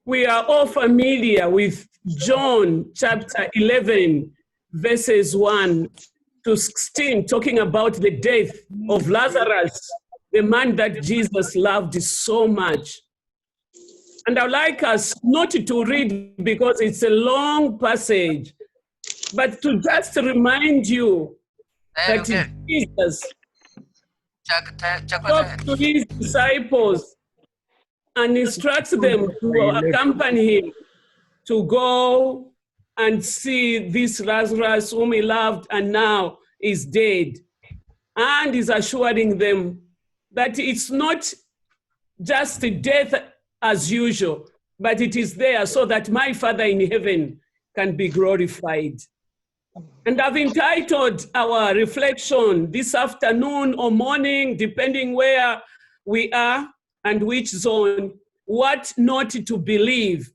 we are all familiar with John chapter 11, verses 1 to 16, talking about the death of Lazarus, the man that Jesus loved so much. And I'd like us not to read because it's a long passage, but to just remind you that Jesus talks to his disciples and instructs them to accompany him to go and see this Lazarus whom he loved and now is dead. And is assuring them that it's not just death as usual, but it is there so that my Father in heaven can be glorified. And I've entitled our reflection this afternoon or morning, depending where we are and which zone, what not to believe,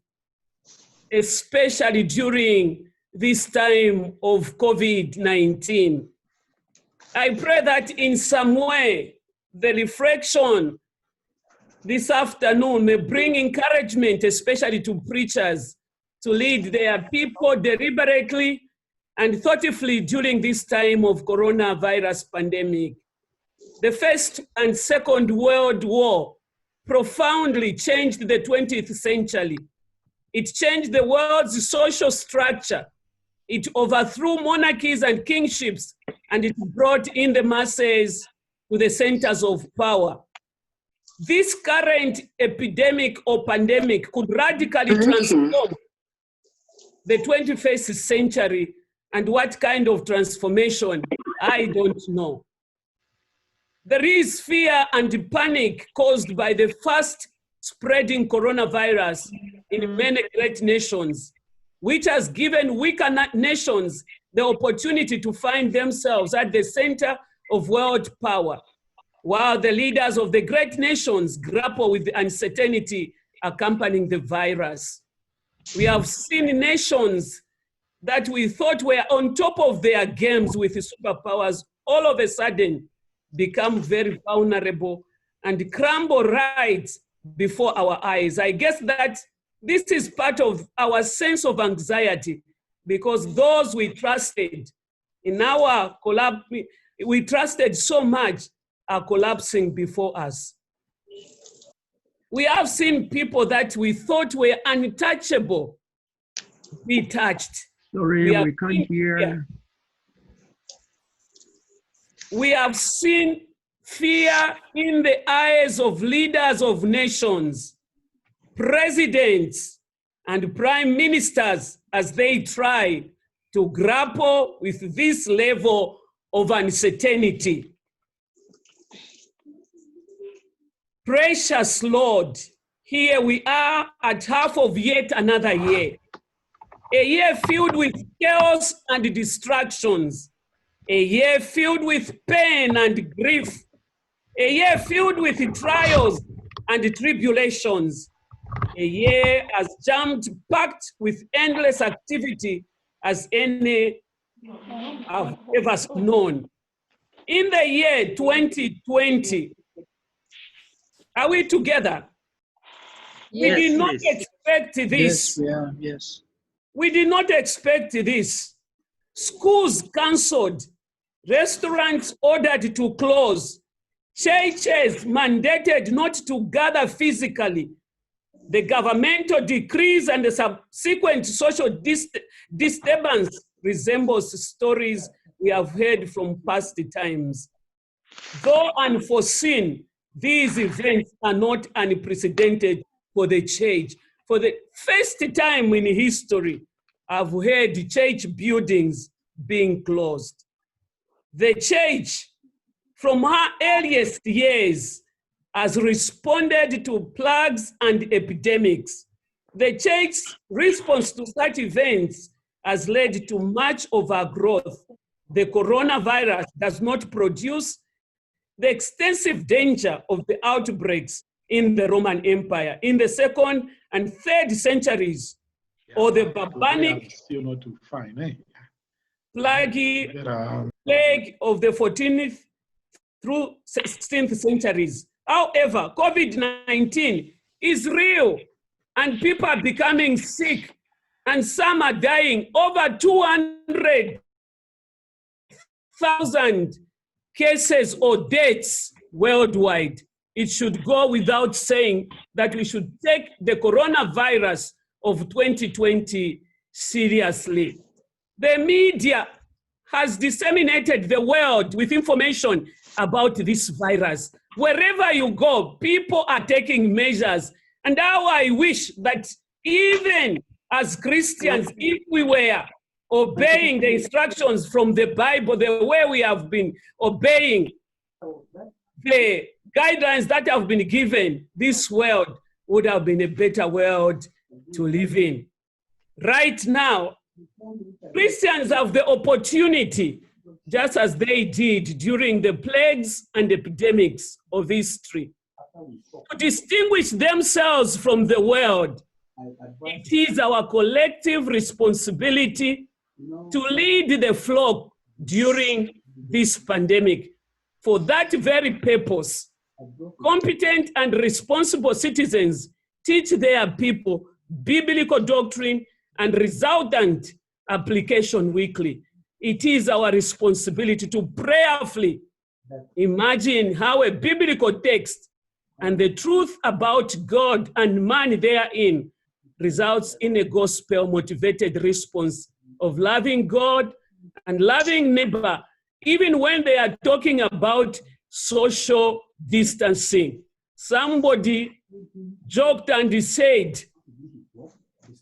especially during this time of COVID-19. I pray that in some way, the reflection this afternoon may bring encouragement, especially to preachers, to lead their people deliberately and thoughtfully during this time of coronavirus pandemic. The First and Second World War profoundly changed the 20th century. It changed the world's social structure. It overthrew monarchies and kingships, and it brought in the masses to the centers of power. This current epidemic or pandemic could radically transform the 21st century, and what kind of transformation, I don't know. There is fear and panic caused by the fast spreading coronavirus in many great nations, which has given weaker nations the opportunity to find themselves at the center of world power, while the leaders of the great nations grapple with the uncertainty accompanying the virus. We have seen nations that we thought were on top of their games with the superpowers all of a sudden become very vulnerable and crumble right before our eyes. I guess that this is part of our sense of anxiety because those we trusted in our collapse, we trusted so much, are collapsing before us. We have seen people that we thought were untouchable be touched. Sorry, we can't hear. We have seen fear in the eyes of leaders of nations, presidents, and prime ministers as they try to grapple with this level of uncertainty. Precious Lord, here we are at half of yet another year. A year filled with chaos and distractions. A year filled with pain and grief. A year filled with trials and tribulations. A year as jam-packed with endless activity as any I've ever known. In the year 2020, are we together? Yes, we did not expect this. Yes. We did not expect this. Schools canceled, restaurants ordered to close, churches mandated not to gather physically. The governmental decrees and the subsequent social disturbance resembles stories we have heard from past times. Though unforeseen, these events are not unprecedented for the church. For the first time in history, I've heard church buildings being closed. The church, from her earliest years, has responded to plagues and epidemics. The church's response to such events has led to much of our growth. The coronavirus does not produce the extensive danger of the outbreaks in the Roman Empire in the 2nd and 3rd centuries, or the barbaric plague of the 14th through 16th centuries. However, COVID-19 is real and people are becoming sick, and some are dying. Over 200,000 cases or deaths worldwide. It should go without saying that we should take the coronavirus of 2020 seriously. The media has disseminated the world with information about this virus. Wherever you go, people are taking measures. And how I wish that even as Christians, if we were obeying the instructions from the Bible, the way we have been obeying the guidelines that have been given, this world would have been a better world to live in. Right now, Christians have the opportunity, just as they did during the plagues and epidemics of history, to distinguish themselves from the world. It is our collective responsibility to lead the flock during this pandemic. For that very purpose, competent and responsible citizens teach their people biblical doctrine and resultant application weekly. It is our responsibility to prayerfully imagine how a biblical text and the truth about God and man therein results in a gospel-motivated response of loving God and loving neighbor, even when they are talking about social distancing. Somebody joked and said,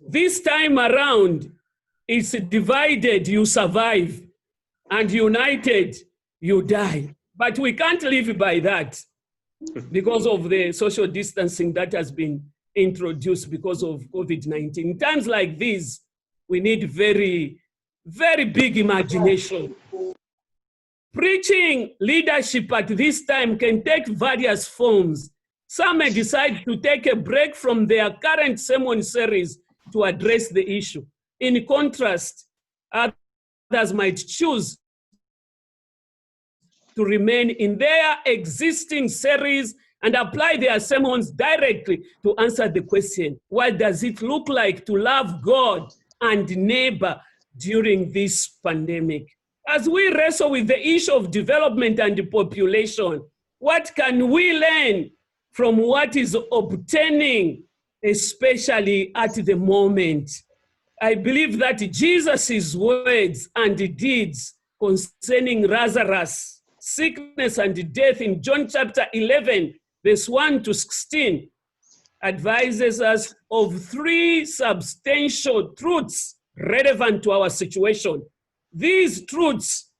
this time around, it's divided, you survive, and united, you die. But we can't live by that because of the social distancing that has been introduced because of COVID-19. In times like these, we need very, very big imagination. Preaching leadership at this time can take various forms. Some may decide to take a break from their current sermon series to address the issue. In contrast, others might choose to remain in their existing series and apply their sermons directly to answer the question, what does it look like to love God and neighbor during this pandemic? As we wrestle with the issue of development and population, what can we learn from what is obtaining, especially at the moment? I believe that Jesus' words and deeds concerning Lazarus' sickness and death in John chapter 11, verse 1 to 16, advises us of three substantial truths relevant to our situation. These truths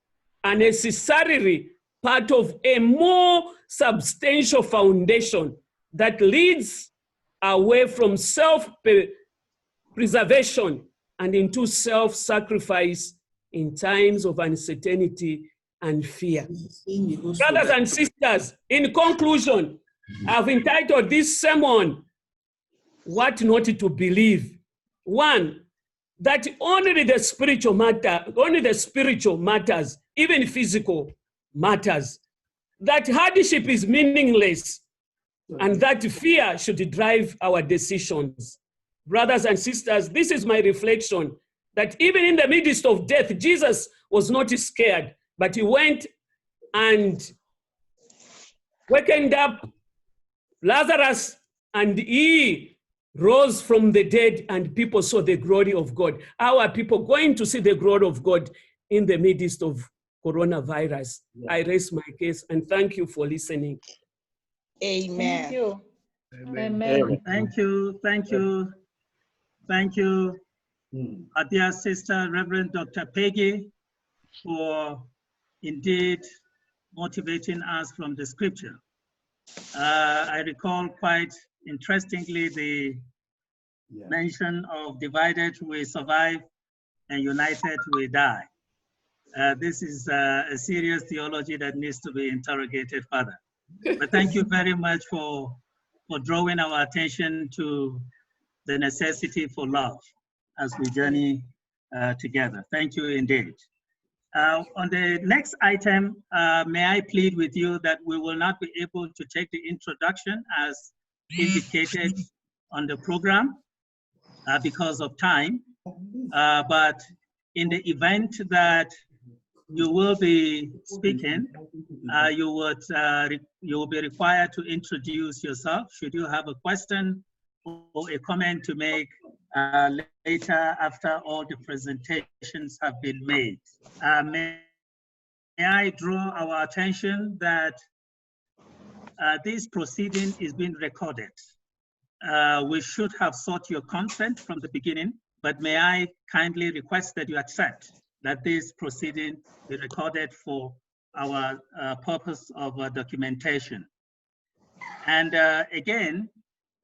are necessarily part of a more substantial foundation that leads away from self-preservation and into self-sacrifice in times of uncertainty and fear. Brothers and sisters, in conclusion, I've entitled this sermon, What Not to Believe. One, that only the spiritual matters, even physical matters. That hardship is meaningless, and that fear should drive our decisions. Brothers and sisters, this is my reflection, that even in the midst of death, Jesus was not scared, but he went and wakened up Lazarus, and he rose from the dead, and people saw the glory of God. How are people going to see the glory of God in the midst of coronavirus? Yeah. I raise my case, and thank you for listening. Amen. Thank you. Amen. Amen. Thank you. Thank you. Thank you, our dear sister, Reverend Dr. Peggy, for indeed motivating us from the scripture. I recall quite interestingly the mention of divided we survive and united we die. This is a serious theology that needs to be interrogated further. But thank you very much for drawing our attention to the necessity for love as we journey together. Thank you indeed. On the next item, may I plead with you that we will not be able to take the introduction as indicated on the program because of time. But in the event that you will be speaking, you will be required to introduce yourself. Should you have a question or a comment to make later after all the presentations have been made. May I draw our attention that this proceeding is being recorded. We should have sought your consent from the beginning, but may I kindly request that you accept that this proceeding be recorded for our purpose of documentation. And again,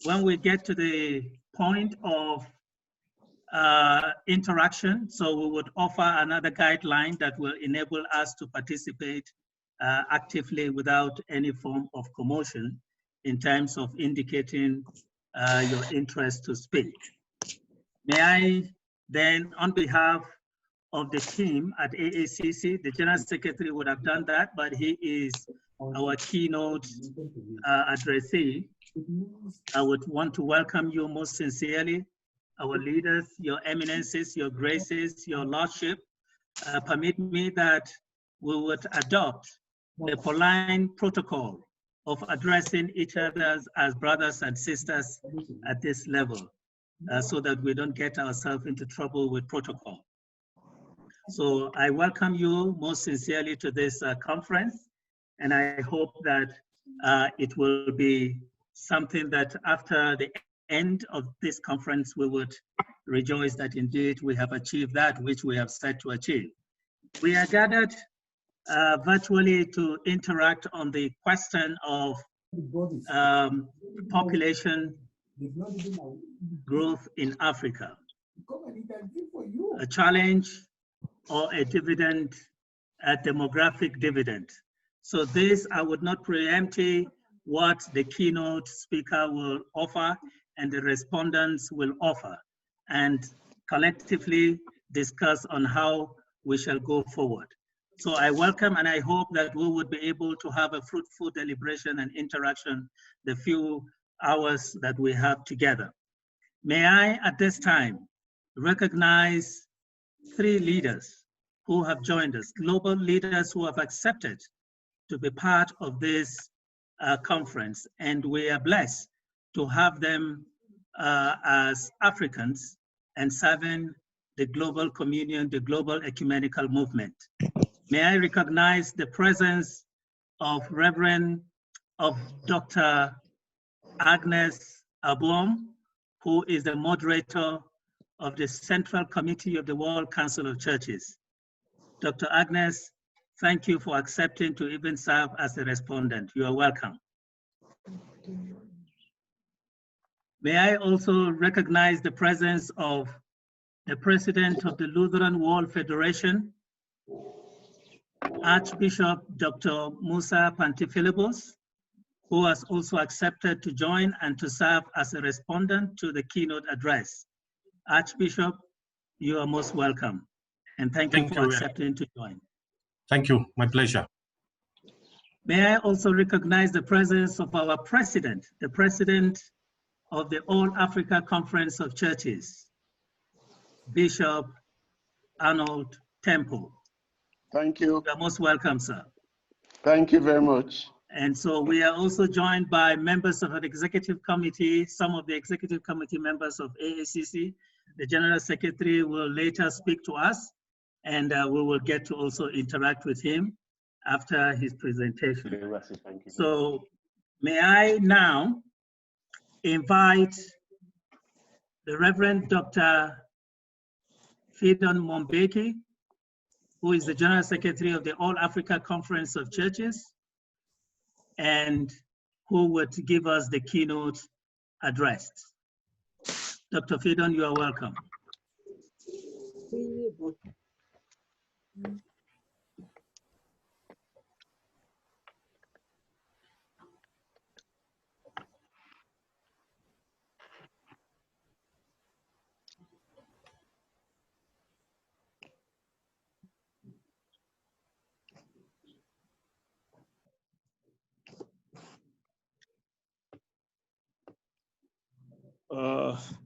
when we get to the point of interaction, so we would offer another guideline that will enable us to participate actively without any form of commotion in terms of indicating your interest to speak. May I then, on behalf of the team at AACC, the General Secretary would have done that, but he is our keynote addressee. I would want to welcome you most sincerely, our leaders, your eminences, your graces, your lordship. Permit me that we would adopt the polite protocol of addressing each other as brothers and sisters at this level, so that we don't get ourselves into trouble with protocol. So I welcome you most sincerely to this conference, and I hope that it will be something that after the end of this conference, we would rejoice that indeed we have achieved that which we have set to achieve. We are gathered virtually to interact on the question of population growth in Africa, a challenge or a dividend, a demographic dividend. So this, I would not preempt what the keynote speaker will offer and the respondents will offer, and collectively discuss on how we shall go forward. So I welcome and I hope that we would be able to have a fruitful deliberation and interaction the few hours that we have together. May I, at this time, recognize 3 leaders who have joined us, global leaders who have accepted to be part of this conference, and we are blessed to have them as Africans and serving the global communion, the global ecumenical movement. May I recognize the presence of Dr. Agnes Abom, who is the moderator of the Central Committee of the World Council of Churches. Dr. Agnes, thank you for accepting to even serve as a respondent. You are welcome. May I also recognize the presence of the President of the Lutheran World Federation, Archbishop Dr. Musa Pantifilibos, who has also accepted to join and to serve as a respondent to the keynote address. Archbishop, you are most welcome. And thank you for accepting to join. Thank you, my pleasure. May I also recognize the presence of our president, the president of the All Africa Conference of Churches, Bishop Arnold Temple. Thank you. You are most welcome, sir. Thank you very much. And so we are also joined by members of an executive committee, some of the executive committee members of AACC. The General Secretary will later speak to us, and we will get to also interact with him after his presentation. So may I now invite the Reverend Dr. Fidon Mombeki, who is the General Secretary of the All Africa Conference of Churches, and who would give us the keynote address. Dr. Fidon, you are welcome.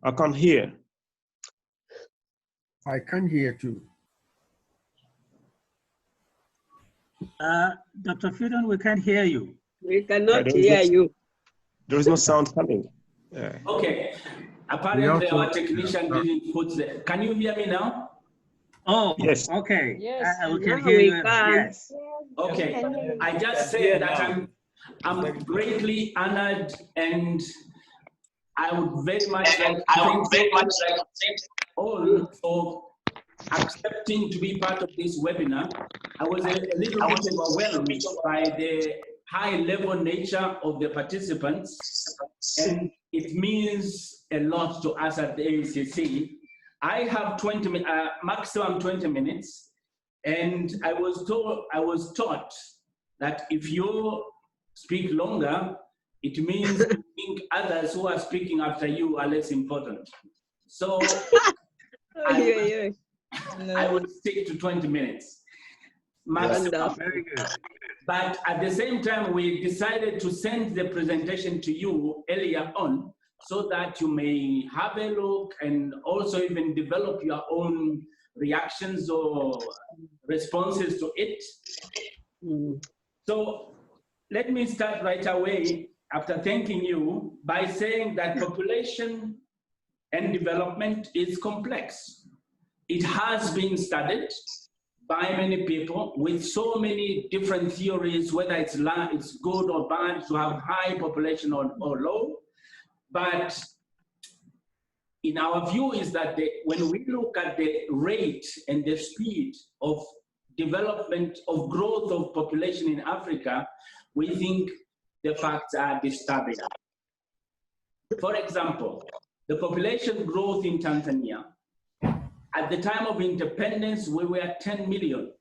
I can't hear. I can hear too. Dr. Fidon, we can't hear you. We cannot there is hear no- you. There is no sound coming. Yeah. Okay. Apparently, our technician didn't put the. Can you hear me now? Oh, Yes. okay. Yes. We can Now hear we you. can. Yes. Okay. I just said that I'm greatly honored, and I would very much like to thank all for accepting to be part of this webinar. I was a little bit overwhelmed by the high-level nature of the participants, and it means a lot to us at the AACC. I have maximum 20 minutes, and I was taught that if you speak longer, it means you think others who are speaking after you are less important. So I would stick to 20 minutes. Maximum. Very good. But at the same time, we decided to send the presentation to you earlier on so that you may have a look and also even develop your own reactions or responses to it. So let me start right away after thanking you by saying that population and development is complex. It has been studied by many people with so many different theories, whether it's good or bad to have high population or low. But in our view is that when we look at the rate and the speed of development, of growth of population in Africa, we think the facts are disturbing. For example, the population growth in Tanzania, at the time of independence, we were 10 million.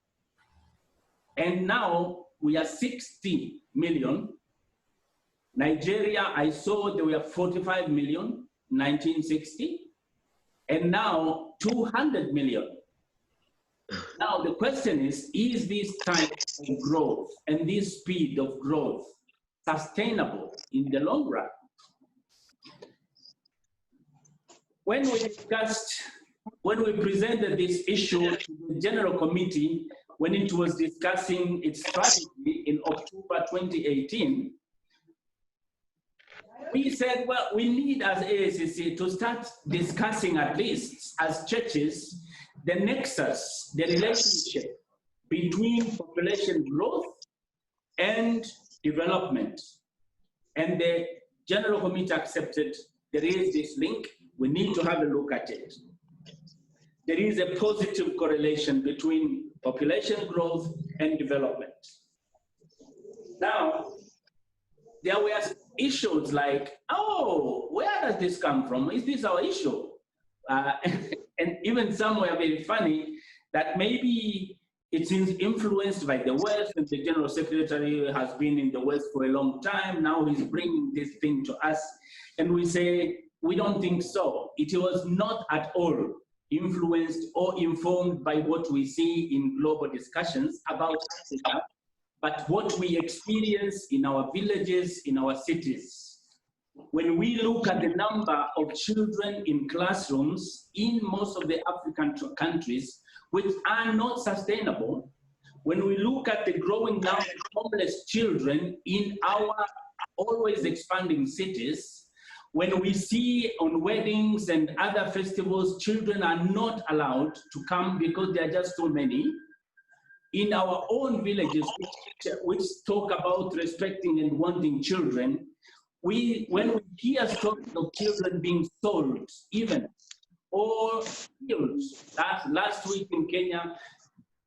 And now we are 60 million. Nigeria, I saw there were 45 million, 1960. And now 200 million. Now the question is this type of growth and this speed of growth sustainable in the long run? When we presented this issue to the General Committee, when it was discussing its strategy in October 2018, we said, well, we need as AACC to start discussing, at least as churches, the nexus, the relationship between population growth and development. And the General Committee accepted there is this link. We need to have a look at it. There is a positive correlation between population growth and development. Now, there were issues like, oh, where does this come from? Is this our issue? And even some were very funny that maybe it's influenced by the West, and the General Secretary has been in the West for a long time. Now he's bringing this thing to us. And we say, we don't think so. It was not at all influenced or informed by what we see in global discussions about Africa, but what we experience in our villages, in our cities. When we look at the number of children in classrooms in most of the African countries, which are not sustainable, when we look at the growing number of homeless children in our always expanding cities, when we see on weddings and other festivals, children are not allowed to come because there are just too many. In our own villages, which talk about respecting and wanting children, when we hear stories of children being sold, even, or killed, last week in Kenya,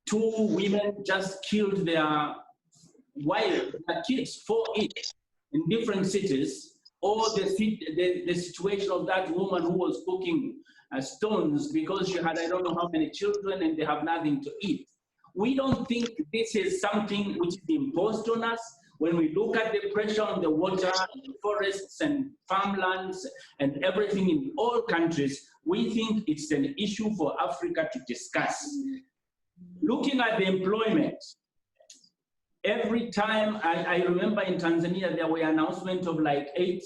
2 women just killed their kids for it in different cities, or the situation of that woman who was cooking stones because she had I don't know how many children and they have nothing to eat. We don't think this is something which is imposed on us. When we look at the pressure on the water, forests and farmlands and everything in all countries, we think it's an issue for Africa to discuss. Looking at the employment, every time, I remember in Tanzania, there were announcements of like 8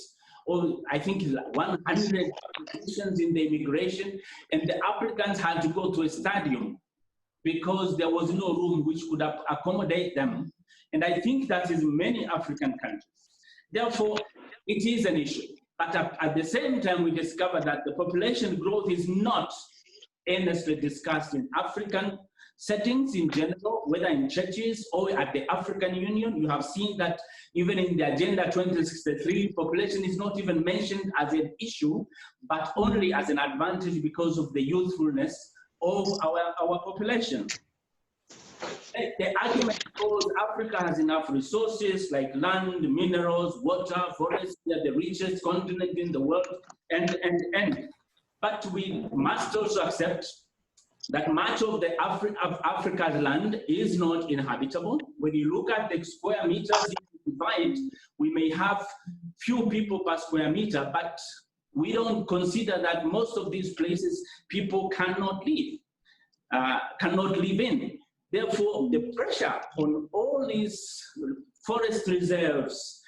or I think 100 applications in the immigration, and the applicants had to go to a stadium because there was no room which could accommodate them. And I think that is in many African countries. Therefore, it is an issue. But at the same time, we discovered that the population growth is not earnestly discussed in African settings in general, whether in churches or at the African Union. You have seen that even in the Agenda 2063, population is not even mentioned as an issue, but only as an advantage because of the youthfulness of our population. The argument goes Africa has enough resources like land, minerals, water, forests. We are the richest continent in the world, and. But we must also accept that much of the Africa's land is not inhabitable. When you look at the square meters divide, we may have few people per square meter, but we don't consider that most of these places people cannot live in. Therefore, the pressure on all these forest reserves,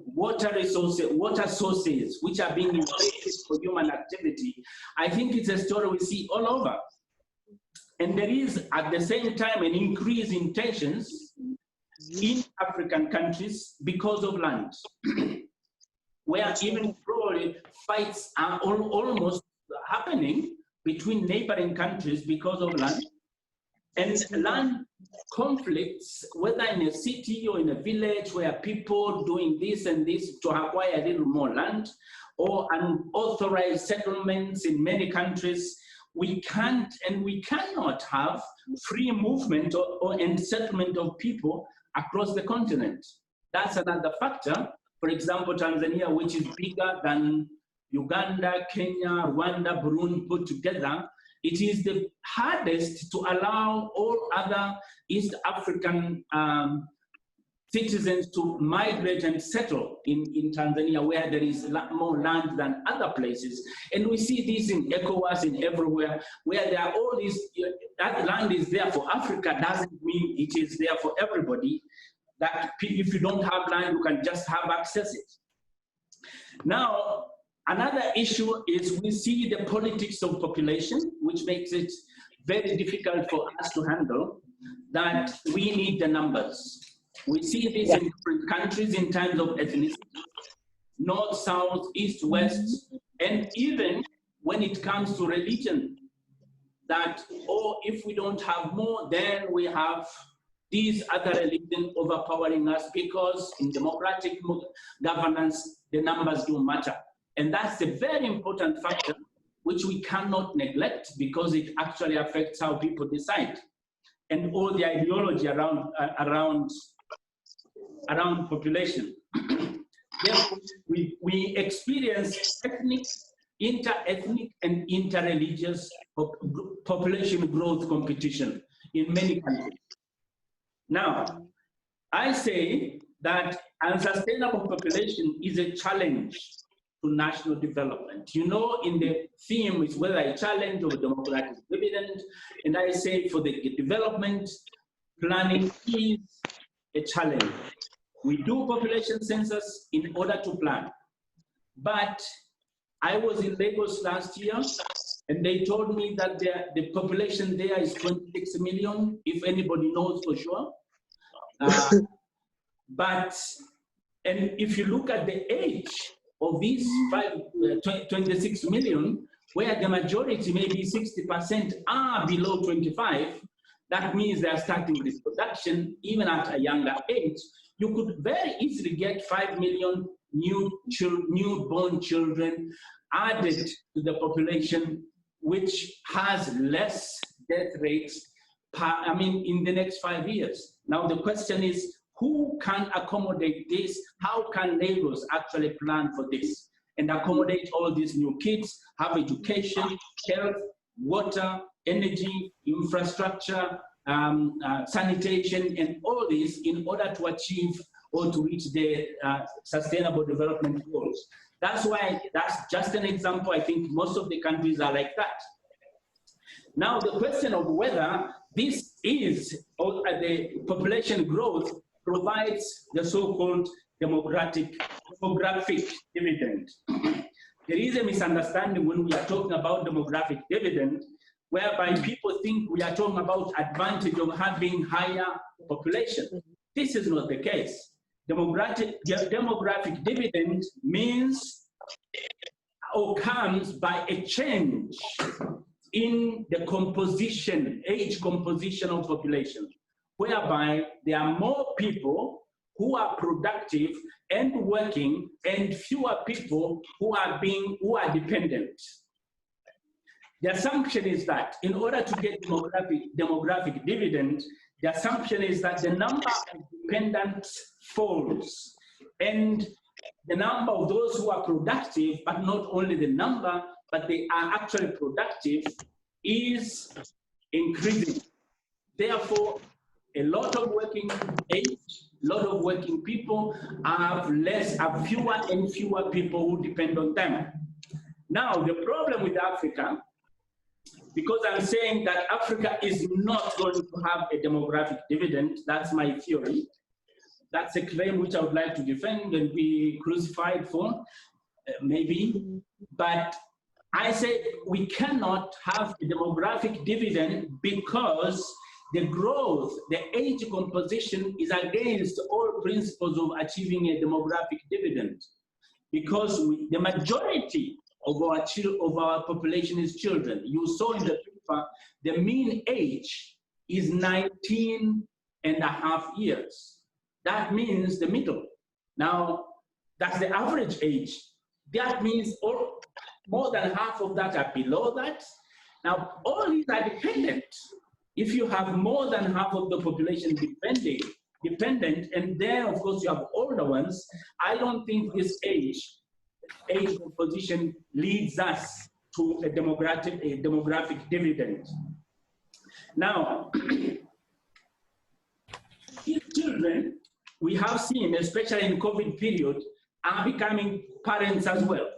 water resources, water sources, which are being invaded for human activity, I think it's a story we see all over. And there is, at the same time, an increase in tensions in African countries because of land, where even probably fights are almost happening between neighboring countries because of land. And land conflicts, whether in a city or in a village where people doing this and this to acquire a little more land, or unauthorized settlements in many countries, we can't and we cannot have free movement and settlement of people across the continent. That's another factor. For example, Tanzania, which is bigger than Uganda, Kenya, Rwanda, Burundi put together, it is the hardest to allow all other East African citizens to migrate and settle in Tanzania, where there is more land than other places. And we see this in ECOWAS, in everywhere, where there are all these, that land is there for Africa doesn't mean it is there for everybody. That if you don't have land, you can just have access it. Now, another issue is we see the politics of population, which makes it very difficult for us to handle, that we need the numbers. We see this in different countries in terms of ethnicity, north, south, east, west, and even when it comes to religion, that, oh, if we don't have more, then we have these other religions overpowering us, because in democratic governance, the numbers do matter. And that's a very important factor which we cannot neglect, because it actually affects how people decide and all the ideology around population. Therefore, we experience ethnic, inter-ethnic, and inter-religious population growth competition in many countries. Now, I say that unsustainable population is a challenge to national development. You know, in the theme is whether a challenge or democratic dividend, and I say for the development, planning is a challenge. We do population census in order to plan. But I was in Lagos last year, and they told me that the population there is 26 million, if anybody knows for sure. And if you look at the age of these 26 million, where the majority, maybe 60%, are below 25, that means they are starting reproduction even at a younger age. You could very easily get 5 million newborn children added to the population, which has less death rates in the next 5 years. Now the question is, who can accommodate this? How can Lagos actually plan for this and accommodate all these new kids, have education, health, water, energy, infrastructure, sanitation, and all this in order to achieve or to reach the sustainable development goals? That's why, that's just an example. I think most of the countries are like that. Now, the question of whether this is, or the population growth provides the so-called demographic dividend. There is a misunderstanding when we are talking about demographic dividend, whereby people think we are talking about advantage of having higher population. This is not the case. Demographic dividend means or comes by a change in the composition, age composition of population, whereby there are more people who are productive and working and fewer people who are dependent. The assumption is that in order to get demographic dividend, the assumption is that the number of dependents falls and the number of those who are productive, but not only the number, but they are actually productive, is increasing. Therefore, a lot of working age, a lot of working people have fewer and fewer people who depend on them. Now, the problem with Africa, because I'm saying that Africa is not going to have a demographic dividend, that's my theory. That's a claim which I would like to defend and be crucified for, maybe. But I say we cannot have a demographic dividend because the growth, the age composition is against all principles of achieving a demographic dividend. Because the majority of our population is children. You saw in the paper, the mean age is 19 and a half years. That means the middle. Now, that's the average age. That means more than half of that are below that. Now, all these are dependent. If you have more than half of the population dependent, and then, of course, you have older ones, I don't think this age composition leads us to a demographic dividend. Now, these children, we have seen, especially in COVID period, are becoming parents as well.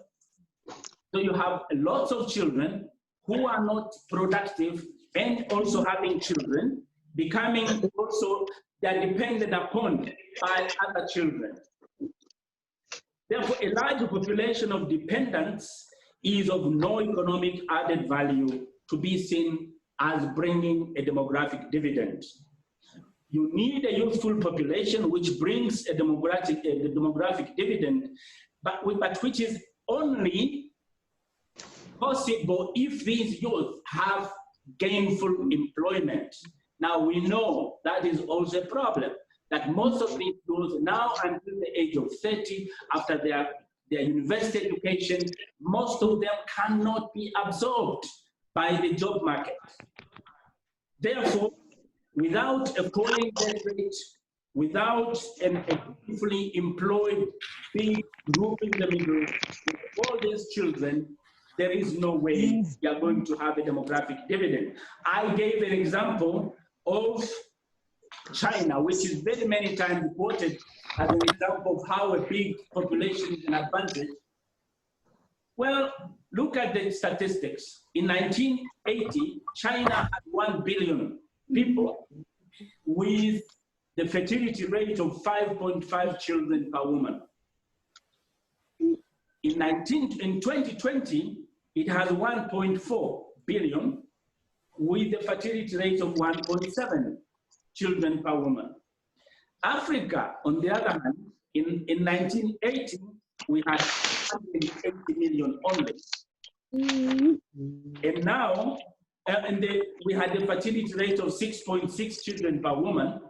So you have lots of children who are not productive and also having children, becoming also, they're dependent upon by other children. Therefore, a large population of dependents is of no economic added value to be seen as bringing a demographic dividend. You need a youthful population which brings a demographic dividend, but which is only possible if these youth have gainful employment. Now we know that is also a problem, that most of these youth now until the age of 30, after their university education, most of them cannot be absorbed by the job market. Therefore, without a falling death rate, without a fully employed big group in the middle, with all these children, there is no way we are going to have a demographic dividend. I gave an example of China, which is very many times quoted as an example of how a big population is an advantage. Well, look at the statistics. In 1980, China had 1 billion people with the fertility rate of 5.5 children per woman. In 2020, it has 1.4 billion with the fertility rate of 1.7 children per woman. Africa, on the other hand, in 1980, we had 180 million only. And now, we had a fertility rate of 6.6 children per woman,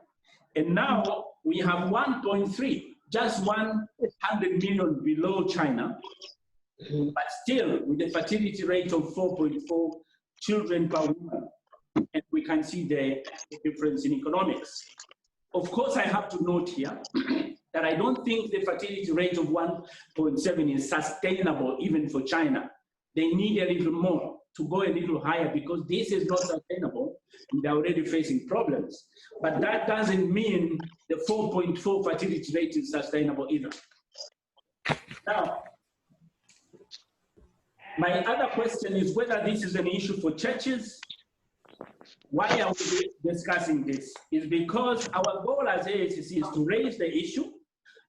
and now we have 1.3, just 100 million below China, but still with a fertility rate of 4.4 children per woman. And we can see the difference in economics. Of course, I have to note here that I don't think the fertility rate of 1.7 is sustainable even for China. They need a little more to go a little higher because this is not sustainable and they're already facing problems. But that doesn't mean the 4.4 fertility rate is sustainable either. Now, my other question is whether this is an issue for churches. Why are we discussing this? Is because our goal as AACC is to raise the issue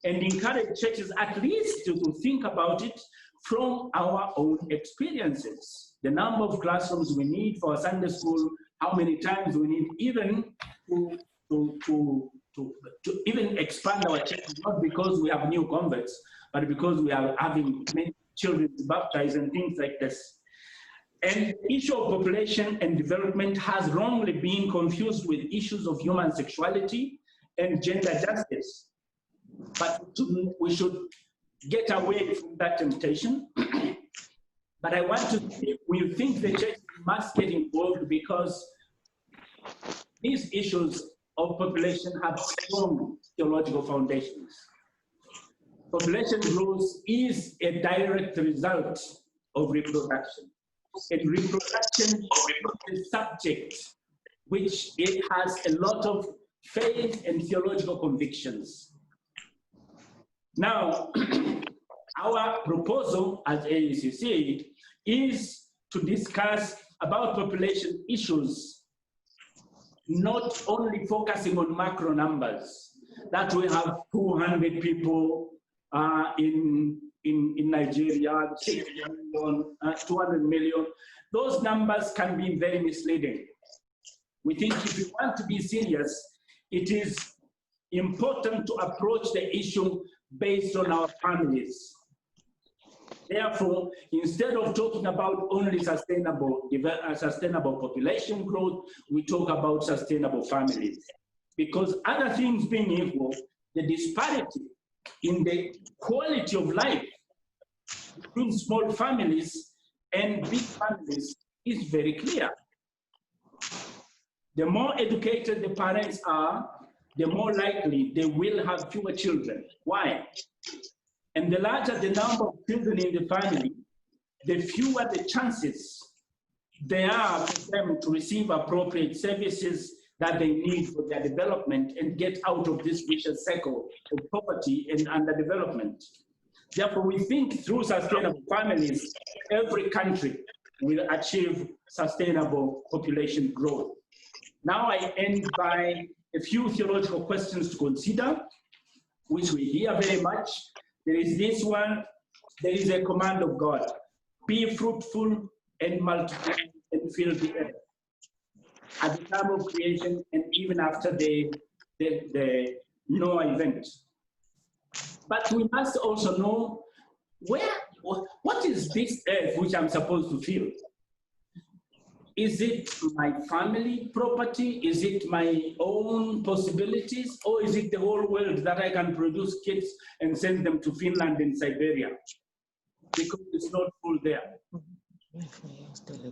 and encourage churches at least to think about it from our own experiences. The number of classrooms we need for Sunday school, how many times we need, even to even expand our churches, not because we have new converts, but because we are having many children baptized and things like this. And the issue of population and development has wrongly been confused with issues of human sexuality and gender justice. But we should get away from that temptation. But I want to say, we think the church must get involved because these issues of population have strong theological foundations. Population growth is a direct result of reproduction. And reproduction is a subject which it has a lot of faith and theological convictions. Now, our proposal as AACC is to discuss about population issues, not only focusing on macro numbers, that we have 200 people in Nigeria, 6 million, 200 million. Those numbers can be very misleading. We think if you want to be serious, it is important to approach the issue based on our families. Therefore, instead of talking about only sustainable population growth, we talk about sustainable families. Because other things being equal, the disparity in the quality of life between small families and big families is very clear. The more educated the parents are, the more likely they will have fewer children. Why? And the larger the number of children in the family, the fewer the chances there are for them to receive appropriate services that they need for their development and get out of this vicious cycle of poverty and underdevelopment. Therefore, we think through sustainable families, every country will achieve sustainable population growth. Now I end by a few theological questions to consider, which we hear very much. There is this one, there is a command of God, be fruitful and multiply and fill the earth. At the time of creation and even after the Noah event. But we must also know what is this earth which I'm supposed to fill? Is it my family property? Is it my own possibilities? Or is it the whole world that I can produce kids and send them to Finland and Siberia? Because it's not full there.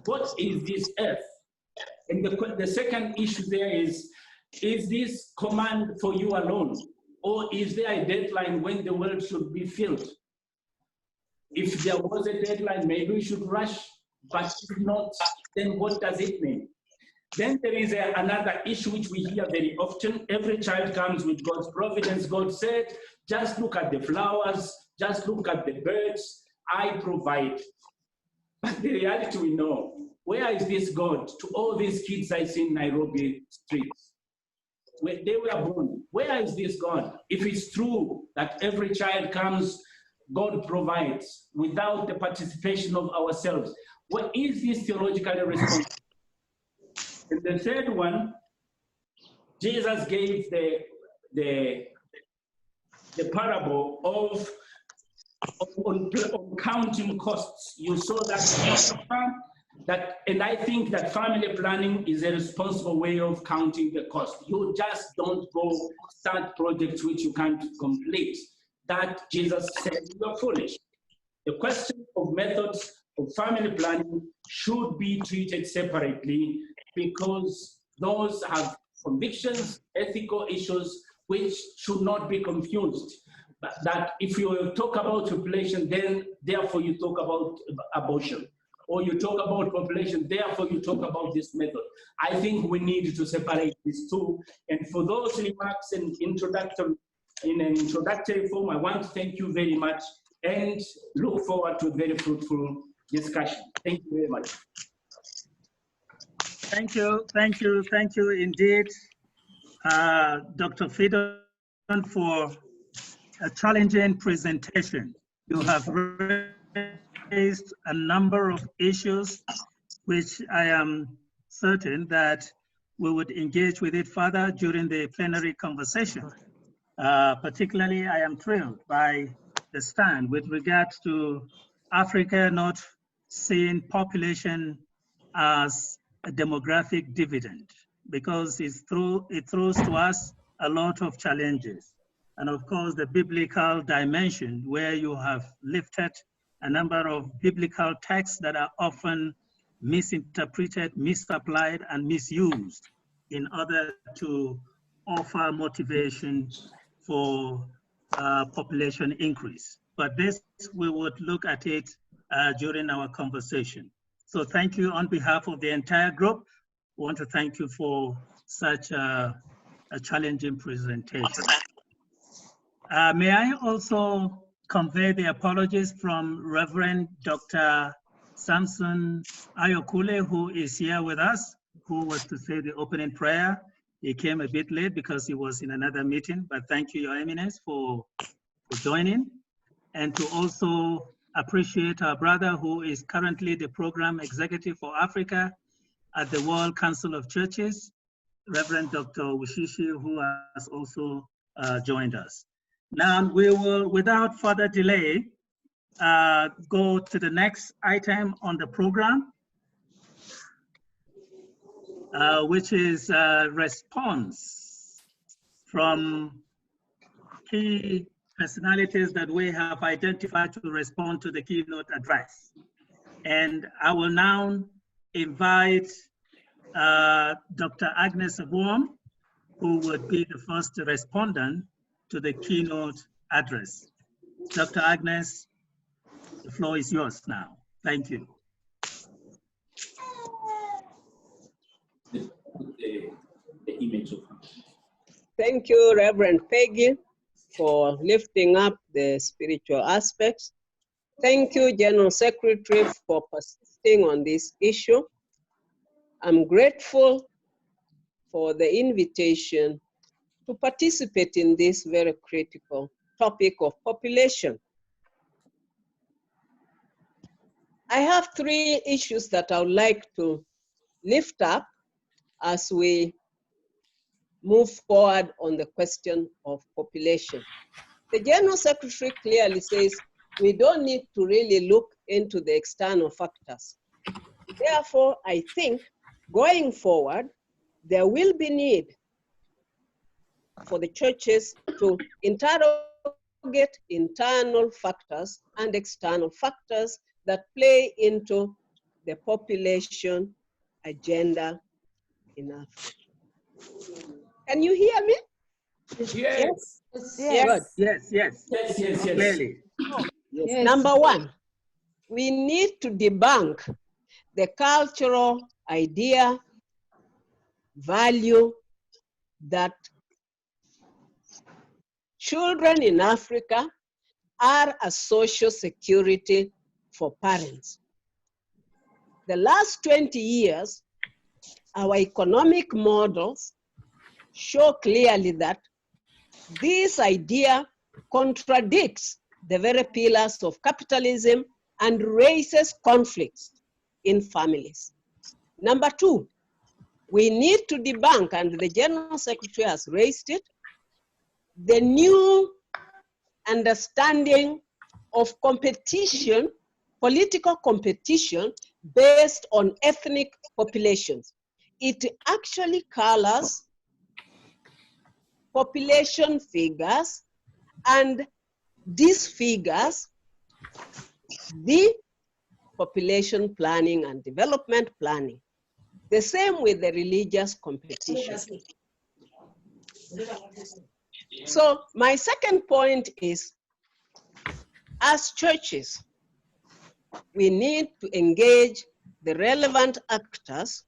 What is this earth? And the second issue there is this command for you alone? Or is there a deadline when the world should be filled? If there was a deadline, maybe we should rush, but if not, then what does it mean? Then there is another issue which we hear very often. Every child comes with God's providence. God said, just look at the flowers, just look at the birds, I provide. But the reality we know, where is this God to all these kids I see in Nairobi streets? Where they were born, where is this God? If it's true that every child comes, God provides without the participation of ourselves, what is this theologically responsible? And the third one, Jesus gave the parable of on counting costs. You saw that, and I think that family planning is a responsible way of counting the cost. You just don't go start projects which you can't complete. That Jesus said you are foolish. The question of methods of family planning should be treated separately because those have convictions, ethical issues, which should not be confused. But that if you talk about population, then therefore you talk about abortion. Or you talk about population, therefore you talk about this method. I think we need to separate these two. And for those remarks in an introductory form, I want to thank you very much and look forward to a very fruitful discussion. Thank you very much. Thank you indeed, Dr. Freedom, for a challenging presentation. You have raised a number of issues which I am certain that we would engage with it further during the plenary conversation. Particularly, I am thrilled by the stand with regards to Africa not seeing population as a demographic dividend, because it throws to us a lot of challenges. And of course, the biblical dimension, where you have lifted a number of biblical texts that are often misinterpreted, misapplied, and misused in order to offer motivation for population increase. But this, we would look at it during our conversation. So thank you on behalf of the entire group. I want to thank you for such a challenging presentation. May I also convey the apologies from Reverend Dr. Samson Ayokule, who is here with us, who was to say the opening prayer. He came a bit late because he was in another meeting, but thank you, Your Eminence, for joining. And to also appreciate our brother who is currently the program executive for Africa at the World Council of Churches, Reverend Dr. Wushishi, who has also joined us. Now we will, without further delay, go to the next item on the program, which is a response from key personalities that we have identified to respond to the keynote address. And I will now invite Dr. Agnes Abuom, who would be the first respondent to the keynote address. Dr. Agnes, the floor is yours now. Thank you. The image of Thank you, Reverend Peggy, for lifting up the spiritual aspects. Thank you, General Secretary, for persisting on this issue. I'm grateful for the invitation to participate in this very critical topic of population. I have three issues that I would like to lift up as we move forward on the question of population. The General Secretary clearly says we don't need to really look into the external factors. Therefore, I think going forward, there will be need for the churches to interrogate internal factors and external factors that play into the population agenda in Africa. Can you hear me? Yes. Yes, yes, yes. Yes, yes, yes. Clearly. Yes. Number one, we need to debunk the cultural idea, value that children in Africa are a social security for parents. The last 20 years, our economic models show clearly that this idea contradicts the very pillars of capitalism and raises conflicts in families. Number two, we need to debunk, and the General Secretary has raised it, the new understanding of competition, political competition based on ethnic populations. It actually colors population figures, and these figures, the population planning and development planning. The same with the religious competition. So my second point is, as churches, we need to engage the relevant actors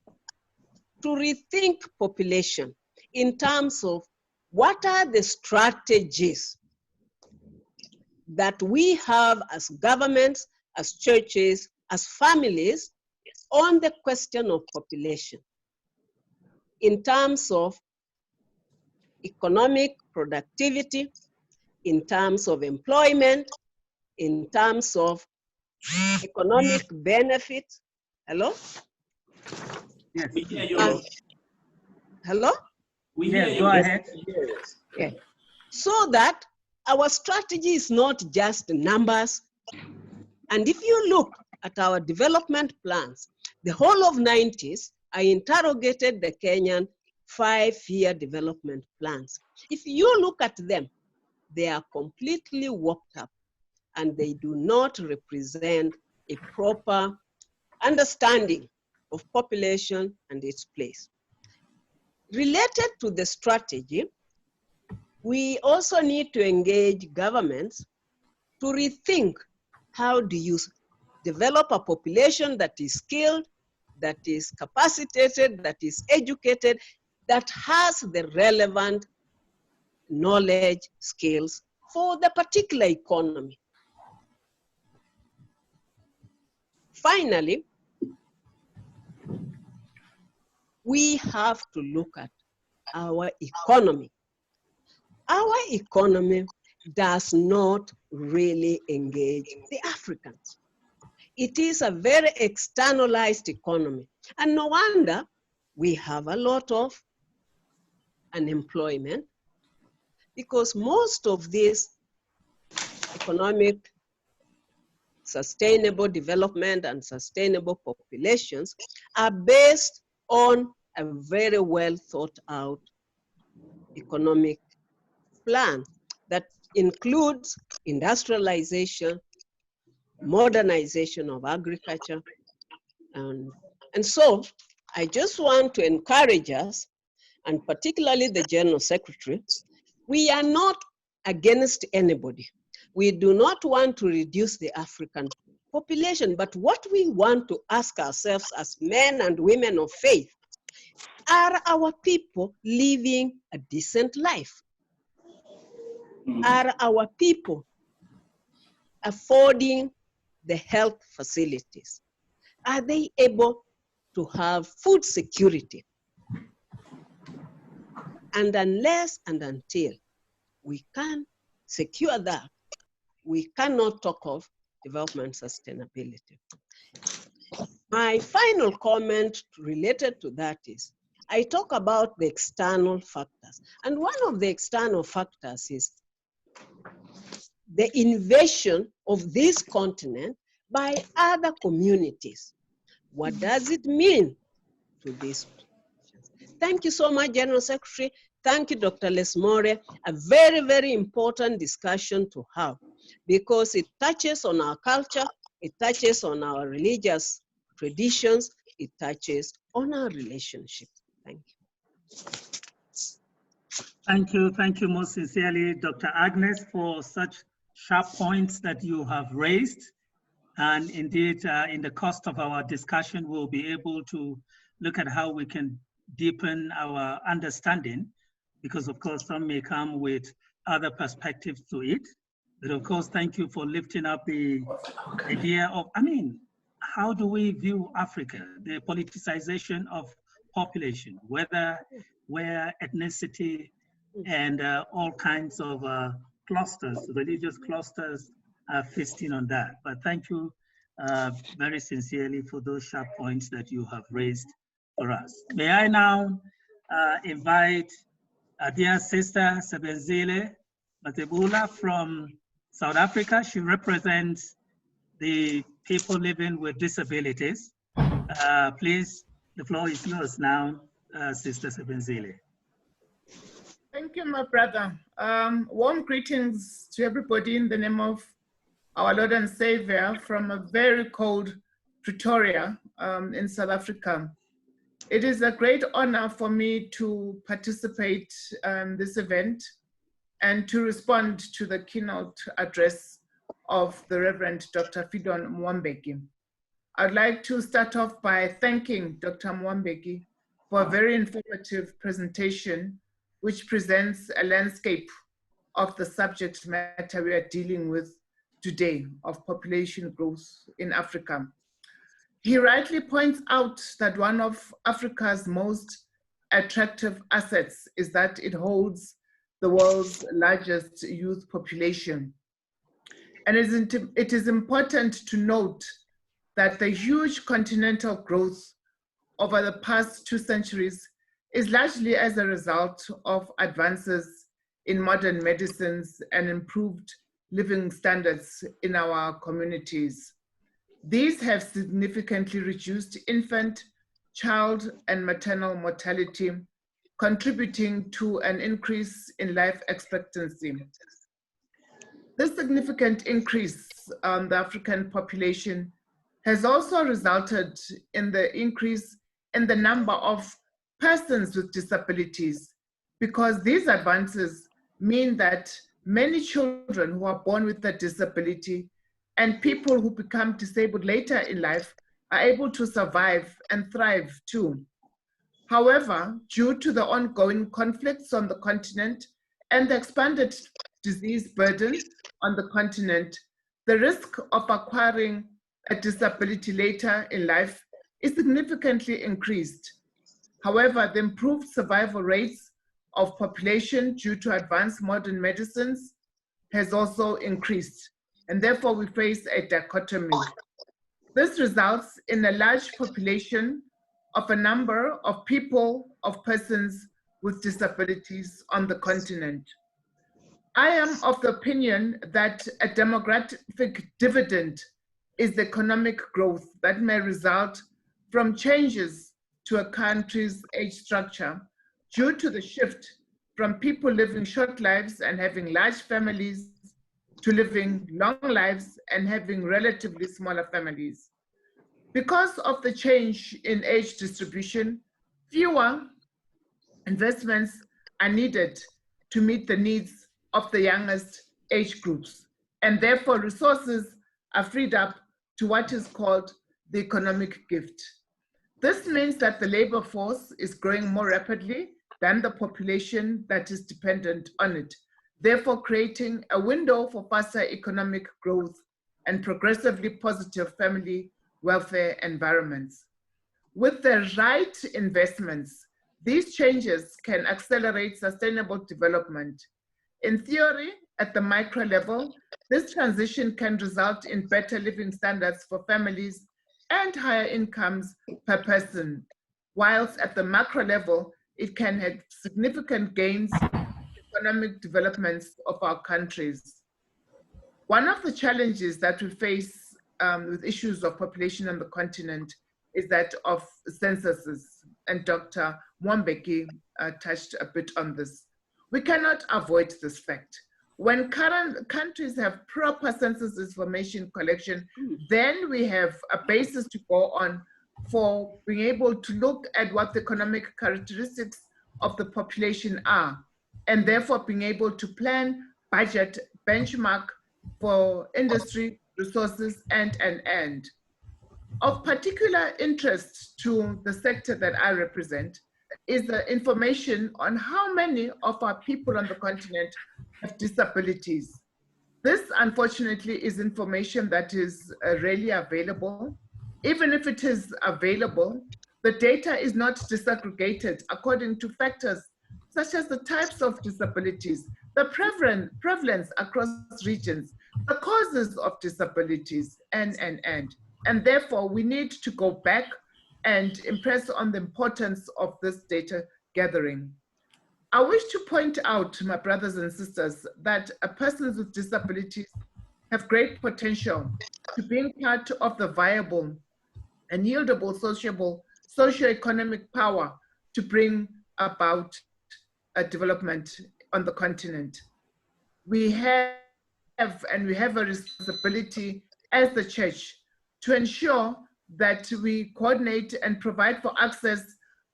to rethink population in terms of what are the strategies that we have as governments, as churches, as families on the question of population in terms of economic productivity, in terms of employment, in terms of economic benefit. Hello? Yes, We hear you. And- hello? We hear yes, you. go ahead. Yeah. So that our strategy is not just numbers. And if you look at our development plans, the whole of 90s, I interrogated the Kenyan 5-year development plans. If you look at them, they are completely warped up and they do not represent a proper understanding of population and its place. Related to the strategy, we also need to engage governments to rethink how do you develop a population that is skilled, that is capacitated, that is educated, that has the relevant knowledge, skills for the particular economy. Finally, we have to look at our economy. Our economy does not really engage the Africans. It is a very externalized economy. And no wonder we have a lot of unemployment, because most of these economic sustainable development and sustainable populations are based on a very well thought out economic plan that includes industrialization, modernization of agriculture. And so I just want to encourage us, and particularly the General Secretary, we are not against anybody. We do not want to reduce the African population, but what we want to ask ourselves as men and women of faith, are our people living a decent life? Are our people affording the health facilities? Are they able to have food security? And unless and until we can secure that, we cannot talk of development sustainability. My final comment related to that is, I talk about the external factors. And one of the external factors is the invasion of this continent by other communities. What does it mean to these? Thank you so much, General Secretary. Thank you, Dr. Lesmore. A very, very important discussion to have, because it touches on our culture, it touches on our religious traditions, it touches on our relationships. Thank you. Thank you most sincerely, Dr. Agnes, for such sharp points that you have raised. And indeed, in the course of our discussion, we'll be able to look at how we can deepen our understanding, because of course, some may come with other perspectives to it. But of course, thank you for lifting up the idea of, how do we view Africa, the politicization of population, where ethnicity and all kinds of clusters, religious clusters are feasting on that. But thank you very sincerely for those sharp points that you have raised for us. May I now invite our dear sister Sebenzile Matebula from South Africa. She represents the people living with disabilities. Please, the floor is yours now, Sister Sebenzile. Thank you, my brother. Warm greetings to everybody in the name of our Lord and Savior from a very cold Pretoria in South Africa. It is a great honor for me to participate in this event and to respond to the keynote address of the Reverend Dr. Fidon Mwambeki. I'd like to start off by thanking Dr. Mwambeki for a very informative presentation, which presents a landscape of the subject matter we are dealing with today, of population growth in Africa. He rightly points out that one of Africa's most attractive assets is that it holds the world's largest youth population. And it is important to note that the huge continental growth over the past 2 centuries is largely as a result of advances in modern medicines and improved living standards in our communities. These have significantly reduced infant, child, and maternal mortality, contributing to an increase in life expectancy. This significant increase on the African population has also resulted in the increase in the number of persons with disabilities, because these advances mean that many children who are born with a disability and people who become disabled later in life are able to survive and thrive too. However, due to the ongoing conflicts on the continent and the expanded disease burden on the continent, the risk of acquiring a disability later in life is significantly increased. However, the improved survival rates of population due to advanced modern medicines has also increased, and therefore we face a dichotomy. This results in a large population of a number of persons with disabilities on the continent. I am of the opinion that a demographic dividend is the economic growth that may result from changes to a country's age structure due to the shift from people living short lives and having large families to living long lives and having relatively smaller families. Because of the change in age distribution, fewer investments are needed to meet the needs of the youngest age groups, and therefore resources are freed up to what is called the economic gift. This means that the labor force is growing more rapidly than the population that is dependent on it, therefore creating a window for faster economic growth and progressively positive family welfare environments. With the right investments, these changes can accelerate sustainable development. In theory, at the micro level, this transition can result in better living standards for families and higher incomes per person, whilst at the macro level, it can have significant gains in economic developments of our countries. One of the challenges that we face with issues of population on the continent is that of censuses, and Dr. Mwambeki touched a bit on this. We cannot avoid this fact. When current countries have proper census information collection, then we have a basis to go on for being able to look at what the economic characteristics of the population are, and therefore being able to plan, budget, benchmark for industry, resources, and. Of particular interest to the sector that I represent is the information on how many of our people on the continent have disabilities. This, unfortunately, is information that is rarely available. Even if it is available, the data is not disaggregated according to factors such as the types of disabilities, the prevalence across regions, the causes of disabilities, and therefore we need to go back and impress on the importance of this data gathering. I wish to point out, my brothers and sisters, that persons with disabilities have great potential to being part of the viable and yieldable socioeconomic power to bring about a development on the continent. We have a responsibility as the church to ensure that we coordinate and provide for access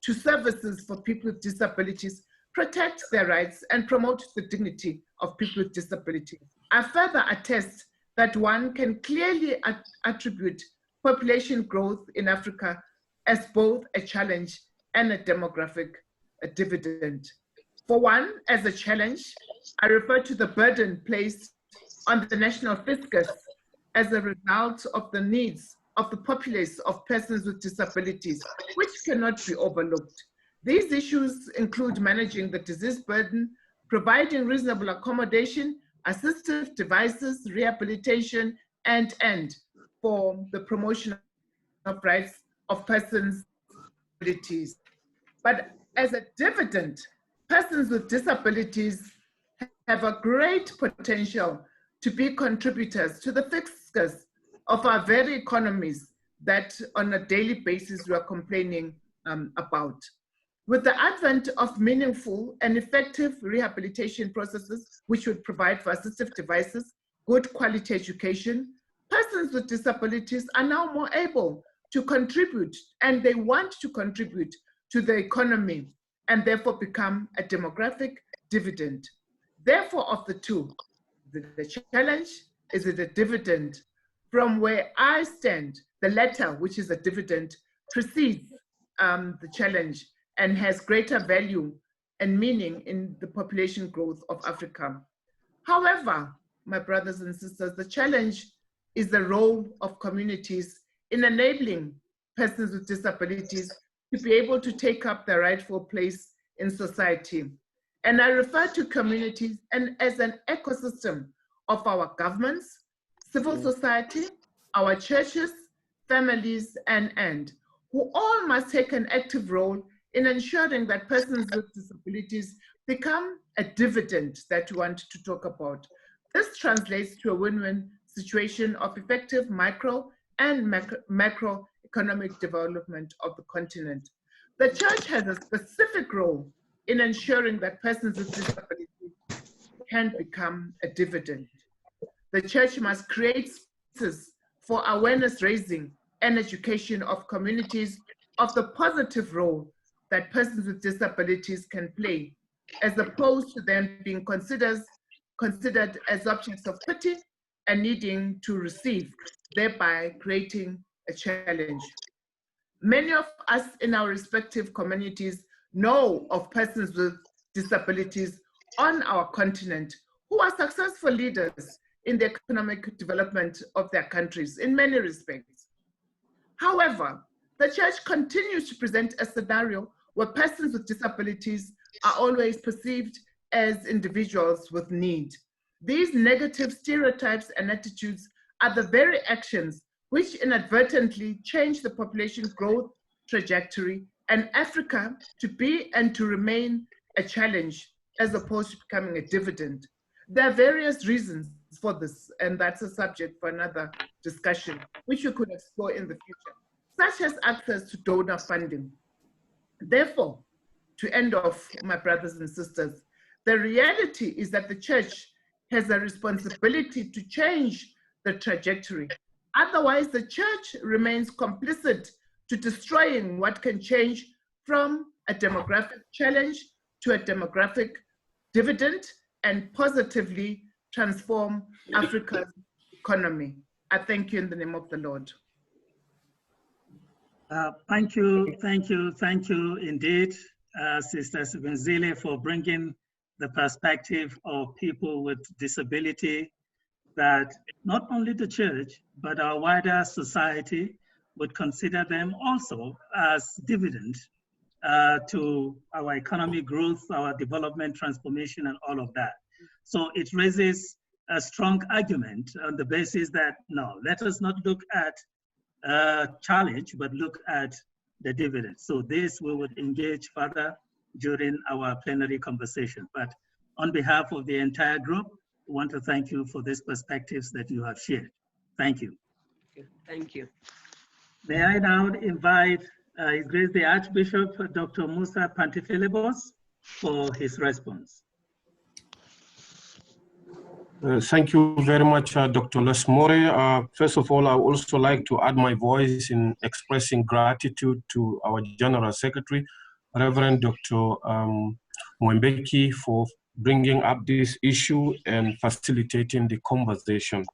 to services for people with disabilities, protect their rights, and promote the dignity of people with disabilities. I further attest that one can clearly attribute population growth in Africa as both a challenge and a demographic dividend. For one, as a challenge, I refer to the burden placed on the national fiscus as a result of the needs of the populace of persons with disabilities, which cannot be overlooked. These issues include managing the disease burden, providing reasonable accommodation, assistive devices, rehabilitation, and for the promotion of rights of persons with disabilities. But as a dividend, persons with disabilities have a great potential to be contributors to the fiscus of our very economies that on a daily basis we are complaining about. With the advent of meaningful and effective rehabilitation processes, which would provide for assistive devices, good quality education, persons with disabilities are now more able to contribute, and they want to contribute to the economy and therefore become a demographic dividend. Therefore, of the two, the challenge is a dividend. From where I stand, the latter, which is a dividend, precedes the challenge and has greater value and meaning in the population growth of Africa. However, my brothers and sisters, the challenge is the role of communities in enabling persons with disabilities to be able to take up their rightful place in society. And I refer to communities and as an ecosystem of our governments, civil society, our churches, families, and who all must take an active role in ensuring that persons with disabilities become a dividend that we want to talk about. This translates to a win-win situation of effective micro and macroeconomic development of the continent. The church has a specific role in ensuring that persons with disabilities can become a dividend. The church must create spaces for awareness raising and education of communities of the positive role that persons with disabilities can play, as opposed to them being considered as objects of pity and needing to receive, thereby creating a challenge. Many of us in our respective communities know of persons with disabilities on our continent who are successful leaders in the economic development of their countries in many respects. However, the church continues to present a scenario where persons with disabilities are always perceived as individuals with need. These negative stereotypes and attitudes are the very actions which inadvertently change the population growth trajectory and Africa to be and to remain a challenge as opposed to becoming a dividend. There are various reasons for this, and that's a subject for another discussion, which we could explore in the future, such as access to donor funding. Therefore, to end off, my brothers and sisters, the reality is that the church has a responsibility to change the trajectory. Otherwise, the church remains complicit to destroying what can change from a demographic challenge to a demographic dividend and positively transform Africa's economy. I thank you in the name of the Lord. Thank you indeed, Sister Sibenzile, for bringing the perspective of people with disability, that not only the church, but our wider society would consider them also as dividend to our economic growth, our development, transformation, and all of that. So it raises a strong argument on the basis that, no, let us not look at challenge, but look at the dividend. So this we would engage further during our plenary conversation. But on behalf of the entire group, we want to thank you for these perspectives that you have shared. Thank you. Thank you. May I now invite His Grace the Archbishop, Dr. Musa Pantefelebos, for his response. Thank you very much, Dr. Lesmore. First of all, I would also like to add my voice in expressing gratitude to our General Secretary, Reverend Dr. Mwembeki, for bringing up this issue and facilitating the conversation.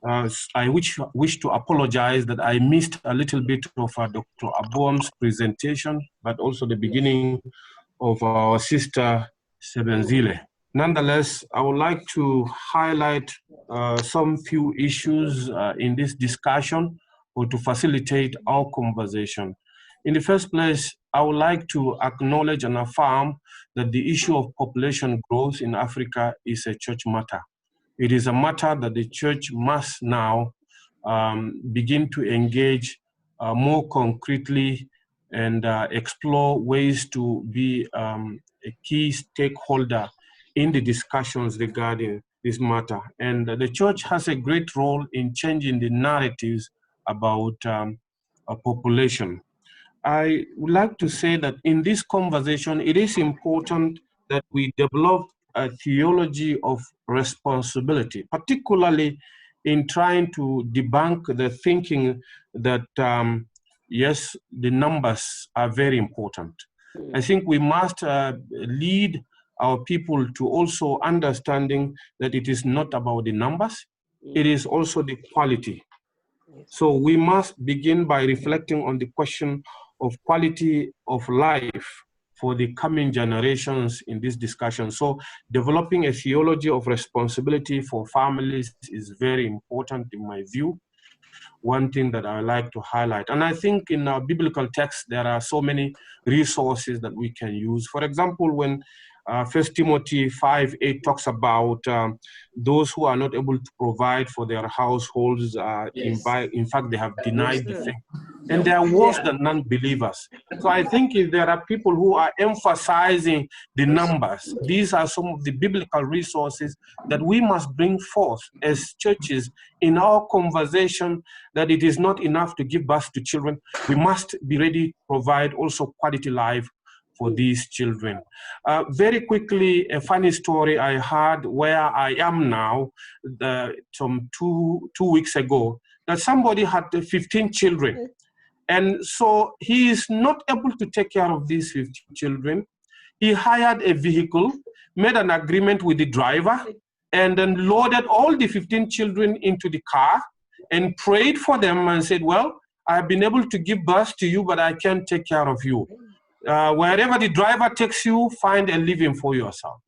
I wish to apologize that I missed a little bit of Dr. Abuam's presentation, but also the beginning of our sister Sebenzile. Nonetheless, I would like to highlight some few issues in this discussion or to facilitate our conversation. In the first place, I would like to acknowledge and affirm that the issue of population growth in Africa is a church matter. It is a matter that the church must now begin to engage more concretely and explore ways to be a key stakeholder in the discussions regarding this matter. And the church has a great role in changing the narratives about a population. I would like to say that in this conversation, it is important that we develop a theology of responsibility, particularly in trying to debunk the thinking that, yes, the numbers are very important. I think we must lead our people to also understanding that it is not about the numbers, it is also the quality. So we must begin by reflecting on the question of quality of life for the coming generations in this discussion. So developing a theology of responsibility for families is very important in my view. One thing that I like to highlight. And I think in our biblical text, there are so many resources that we can use. For example, when 1 Timothy 5:8 talks about those who are not able to provide for their households, Yes. in fact, they have denied the sir. faith. And they are worse Yeah. than non-believers. So I think if there are people who are emphasizing the numbers, these are some of the biblical resources that we must bring forth as churches in our conversation, that it is not enough to give birth to children. We must be ready to provide also quality life for these children. Very quickly, a funny story I heard where I am now, some two weeks ago, that somebody had 15 children. And so he is not able to take care of these 15 children. He hired a vehicle, made an agreement with the driver, and then loaded all the 15 children into the car and prayed for them and said, well, I've been able to give birth to you, but I can't take care of you. Wherever the driver takes you, find a living for yourself.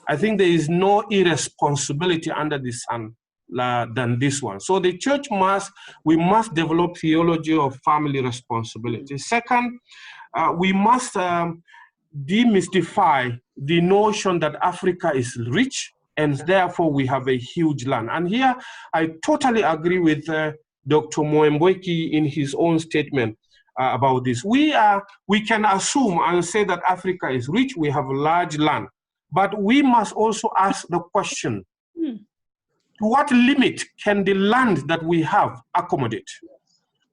I think there is no irresponsibility under the sun than this one. So the church we must develop theology of family responsibility. Second, we must demystify the notion that Africa is rich and therefore we have a huge land. And here I totally agree with Dr. Moembweki in his own statement about this. We can assume and say that Africa is rich, we have a large land, but we must also ask the question, to what limit can the land that we have accommodate?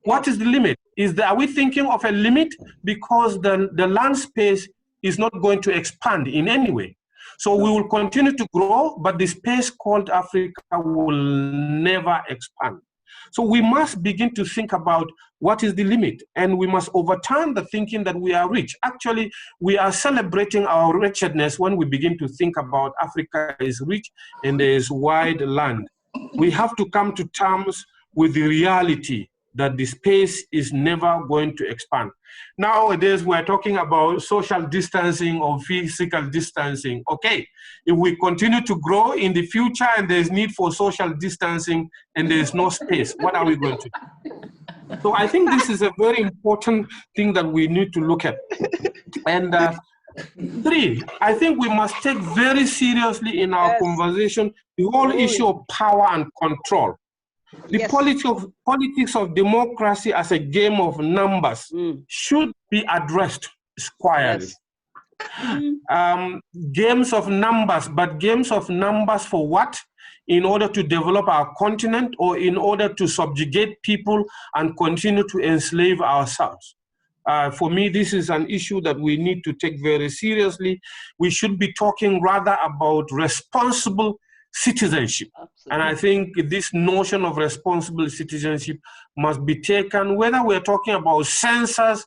What is the limit? Are we thinking of a limit? Because the land space is not going to expand in any way. So we will continue to grow, but the space called Africa will never expand. So we must begin to think about what is the limit, and we must overturn the thinking that we are rich. Actually, we are celebrating our wretchedness when we begin to think about Africa is rich and there is wide land. We have to come to terms with the reality that the space is never going to expand. Nowadays, we're talking about social distancing or physical distancing. Okay, if we continue to grow in the future and there's need for social distancing and there's no space, what are we going to do? So I think this is a very important thing that we need to look at. And three, I think we must take very seriously in our conversation the whole issue of power and control. The politics of democracy as a game of numbers should be addressed squarely. Games of numbers, but games of numbers for what? In order to develop our continent or in order to subjugate people and continue to enslave ourselves. For me, this is an issue that we need to take very seriously. We should be talking rather about responsible citizenship. Absolutely. And I think this notion of responsible citizenship must be taken, whether we're talking about census,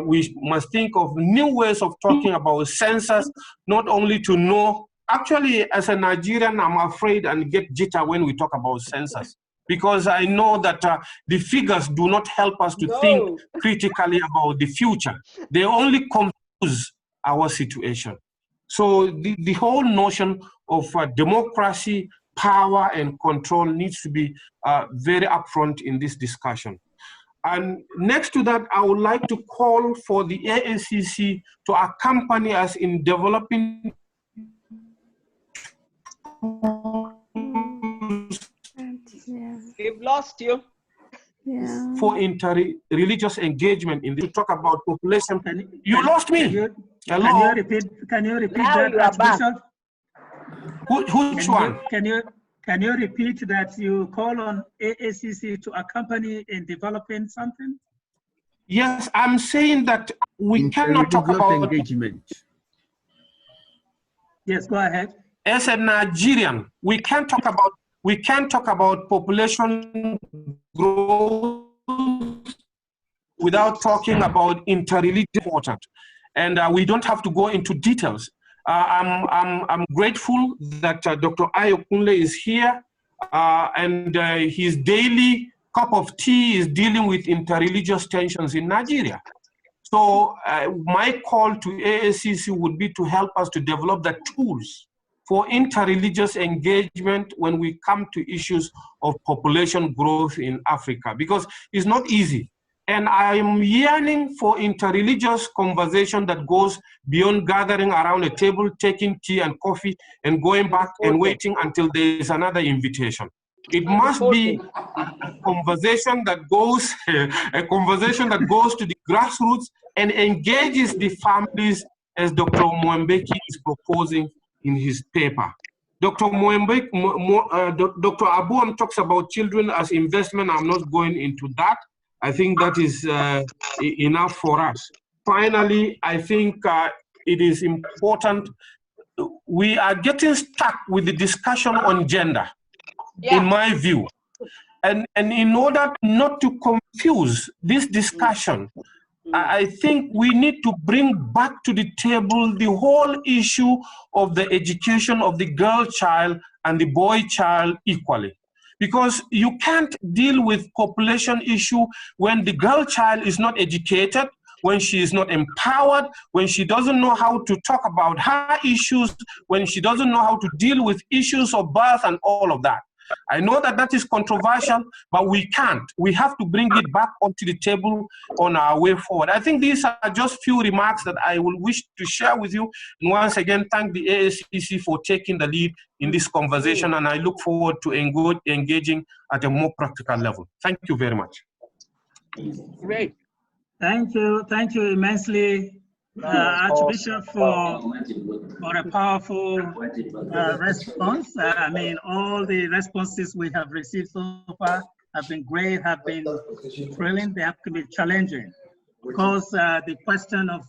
we must think of new ways of talking about census, not only to know. Actually, as a Nigerian, I'm afraid and get jitter when we talk about census, because I know that the figures do not help us to think critically about the future. They only confuse our situation. So the whole notion of democracy, power, and control needs to be very upfront in this discussion. And next to that, I would like to call for the AACC to accompany us in developing We've lost you. for inter-religious engagement in this. To talk about population. You lost me. Hello? Can you repeat Now that, you are back. Archbishop? Which one? Can you repeat that you call on AACC to accompany in developing something? Yes, I'm saying that we cannot talk about engagement. Yes, go ahead. As a Nigerian, we can't talk about population growth without talking about interreligious important, and we don't have to go into details. I'm grateful that Dr. Ayo Kunle is here, and his daily cup of tea is dealing with interreligious tensions in Nigeria. So my call to AACC would be to help us to develop the tools for interreligious engagement when we come to issues of population growth in Africa, because it's not easy. And I am yearning for interreligious conversation that goes beyond gathering around a table, taking tea and coffee, and going back and waiting until there is another invitation. It must be a conversation that goes, to the grassroots and engages the families, as Dr. Mwambeki is proposing in his paper. Dr. Mwambeki, Dr. Abuam talks about children as investment. I'm not going into that. I think that is enough for us. Finally, I think it is important. We are getting stuck with the discussion on gender, in my view. And in order not to confuse this discussion, I think we need to bring back to the table the whole issue of the education of the girl child and the boy child equally. Because you can't deal with population issue when the girl child is not educated, when she is not empowered, when she doesn't know how to talk about her issues, when she doesn't know how to deal with issues of birth and all of that. I know that that is controversial, but we can't. We have to bring it back onto the table on our way forward. I think these are just few remarks that I will wish to share with you. And once again, thank the AACC for taking the lead in this conversation, and I look forward to engaging at a more practical level. Thank you very much. Great. Thank you immensely, Archbishop, for a powerful response. I mean, all the responses we have received so far have been great, have been thrilling, they have been challenging. Because the question of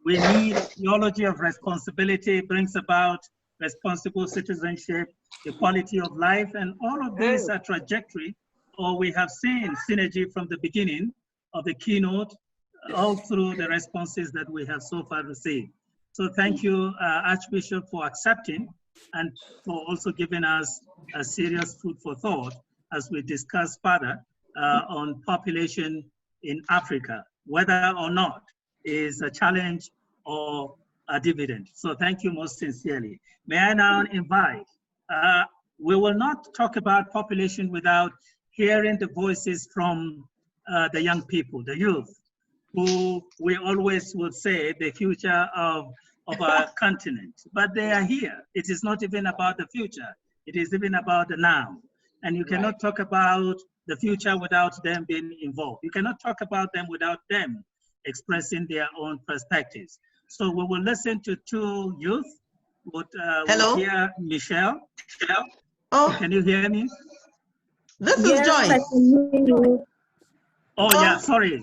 we need theology of responsibility brings about responsible citizenship, equality of life, and all of these are trajectory, or we have seen synergy from the beginning of the keynote, all through the responses that we have so far received. So thank you, Archbishop, for accepting and for also giving us a serious food for thought as we discuss further on population in Africa, whether or not is a challenge or a dividend. So thank you most sincerely. May I now invite, we will not talk about population without hearing the voices from the young people, the youth, who we always would say the future of our continent. But they are here. It is not even about the future. It is even about the now. And you cannot talk about the future without them being involved. You cannot talk about them without them expressing their own perspectives. So we will listen to two youth. Hello? We'll hear Michelle. Oh, can you hear me? This is Joyce. I can hear you. Oh yeah, sorry.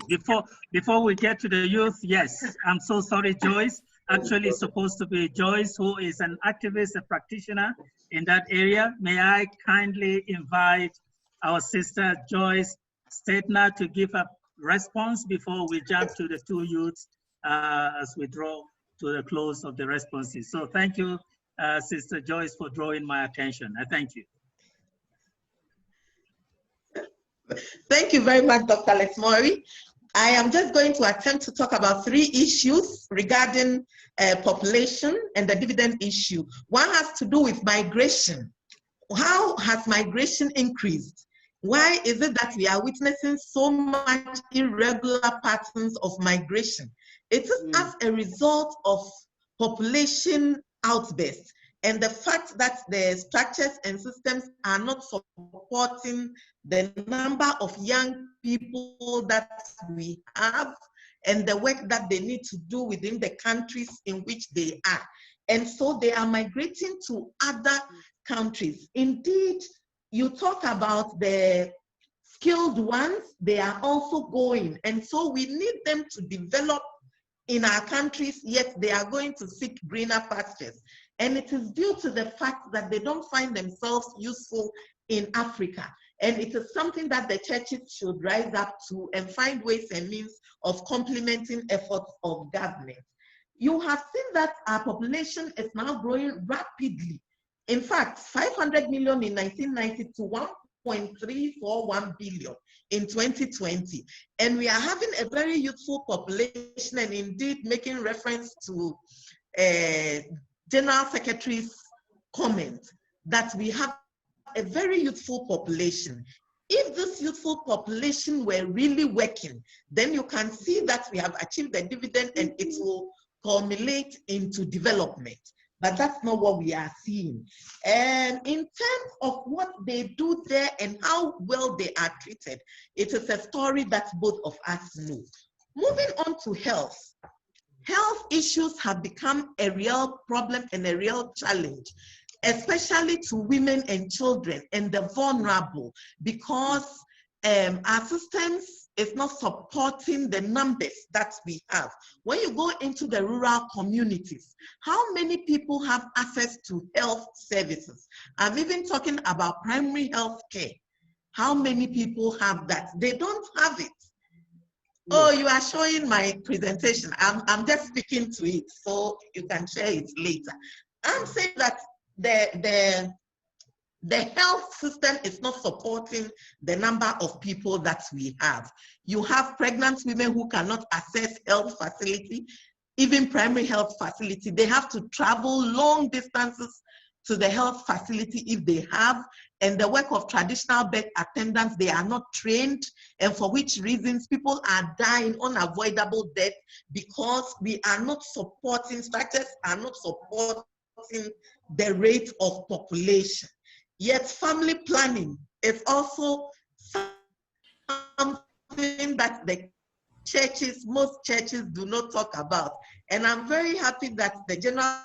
Before we get to the youth, yes, I'm so sorry, Joyce. Actually, it's supposed to be Joyce, who is an activist, a practitioner in that area. May I kindly invite our sister Joyce Stetner to give a response before we jump to the two youths as we draw to the close of the responses. So thank you, Sister Joyce, for drawing my attention. I thank you. Thank you very much, Dr. Lesmori. I am just going to attempt to talk about three issues regarding population and the dividend issue. One has to do with migration. How has migration increased Why is it that we are witnessing so much irregular patterns of migration? It is as a result of population outbursts and the fact that the structures and systems are not supporting the number of young people that we have and the work that they need to do within the countries in which they are. And so they are migrating to other countries. Indeed, you talk about the skilled ones, they are also going. And so we need them to develop in our countries, yet they are going to seek greener pastures. And it is due to the fact that they don't find themselves useful in Africa. And it is something that the churches should rise up to and find ways and means of complementing efforts of government. You have seen that our population is now growing rapidly. In fact, 500 million in 1990 to 1.341 billion in 2020. And we are having a very youthful population, and indeed making reference to General Secretary's comment that we have a very youthful population. If this youthful population were really working, then you can see that we have achieved the dividend and it will culminate into development. But that's not what we are seeing. And in terms of what they do there and how well they are treated, it is a story that both of us know. Moving on to health. Health issues have become a real problem and a real challenge, especially to women and children and the vulnerable, because our systems is not supporting the numbers that we have. When you go into the rural communities, how many people have access to health services? I'm even talking about primary health care. How many people have that? They don't have it. Oh, you are showing my presentation. I'm just speaking to it, so you can share it later. I'm saying that the health system is not supporting the number of people that we have. You have pregnant women who cannot access health facility, even primary health facility. They have to travel long distances to the health facility if they have, and the work of traditional birth attendants, they are not trained, and for which reasons people are dying unavoidable death because we are not supporting, structures are not supporting the rate of population. Yet family planning is also something that the churches, most churches do not talk about. And I'm very happy that the General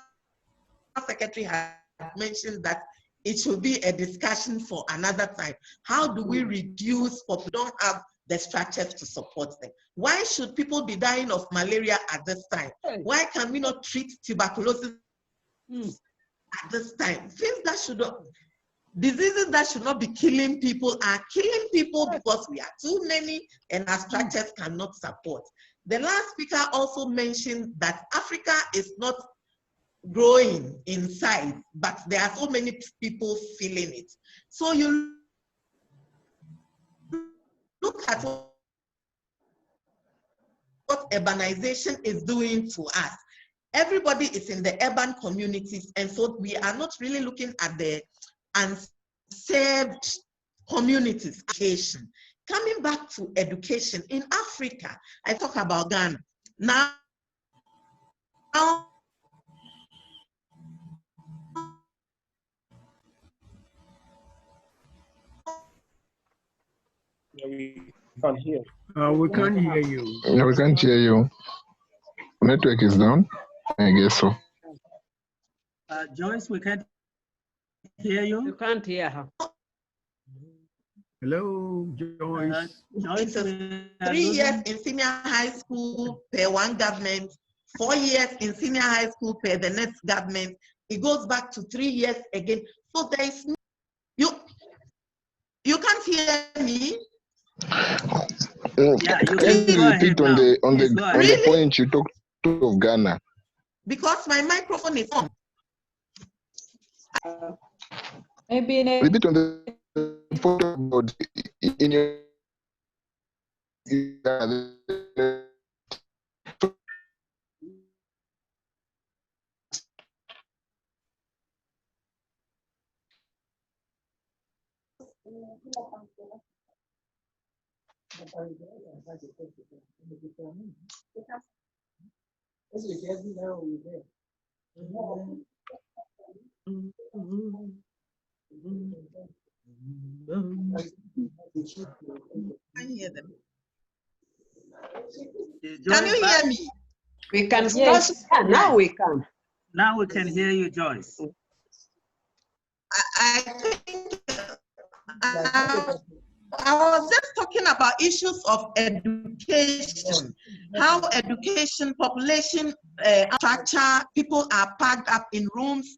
Secretary has mentioned that it should be a discussion for another time. How do we reduce what we don't have the structures to support them? Why should people be dying of malaria at this time? Why can we not treat tuberculosis at this time? Things that should not, diseases that should not be killing people are killing people because we are too many and our structures cannot support. The last speaker also mentioned that Africa is not growing in size, but there are so many people feeling it. So you look at what urbanization is doing to us. Everybody is in the urban communities, and so we are not really looking at the unserved communities. Education. Coming back to education, in Africa, I talk about Ghana. Now We can't hear. We can't hear you. No, we can't hear you. Network is down. I guess so. Joyce, we can't hear you. You can't hear her. Hello, Joyce. Joyce, 3 years in senior high school per one government, 4 years in senior high school per the next government. It goes back to 3 years again. So there is you can't hear me. Yeah, you can repeat on the point you talked of Ghana. Because my microphone is on. Maybe repeat on the point about in your. Can hear them. Is Can Joyce you back? hear me? We can Yes. start. Yeah, now we can. Now we can hear you, Joyce. I think I was just talking about issues of education, how education, population structure, people are packed up in rooms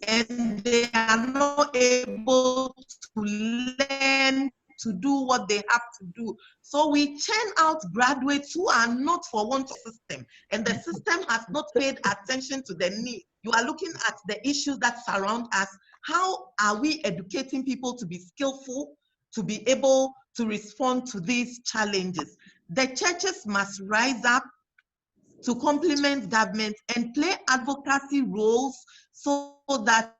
and they are not able to learn to do what they have to do. So we churn out graduates who are not for want of system, and the system has not paid attention to the need. You are looking at the issues that surround us. How are we educating people to be skillful, to be able to respond to these challenges? The churches must rise up to complement government and play advocacy roles so that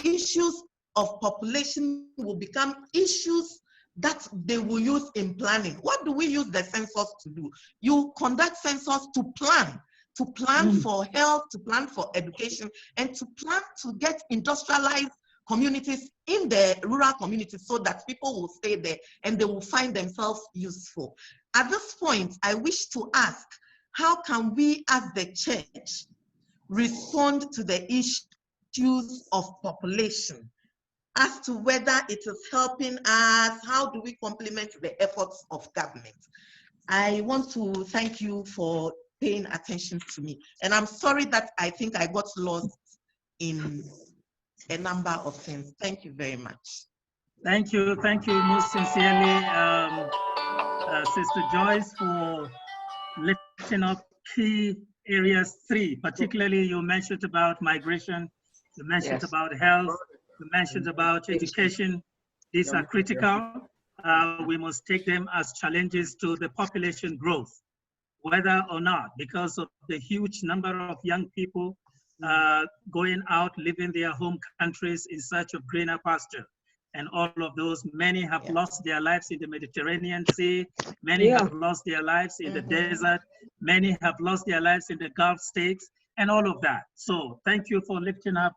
issues of population will become issues that they will use in planning. What do we use the census to do? You conduct census to plan for health, to plan for education, and to plan to get industrialized communities in the rural communities so that people will stay there and they will find themselves useful. At this point, I wish to ask, how can we as the church respond to the issues of population as to whether it is helping us? How do we complement the efforts of government? I want to thank you for paying attention to me. And I'm sorry that I think I got lost in a number of things. Thank you very much. Thank you most sincerely, Sister Joyce, for lifting up key areas 3, particularly you mentioned about migration, you mentioned about health, you mentioned about education. These are critical. We must take them as challenges to the population growth, whether or not, because of the huge number of young people going out, leaving their home countries in search of greener pasture. And all of those, many have lost their lives in the Mediterranean Sea, many have lost their lives in the desert, many have lost their lives in the Gulf states, and all of that. So thank you for lifting up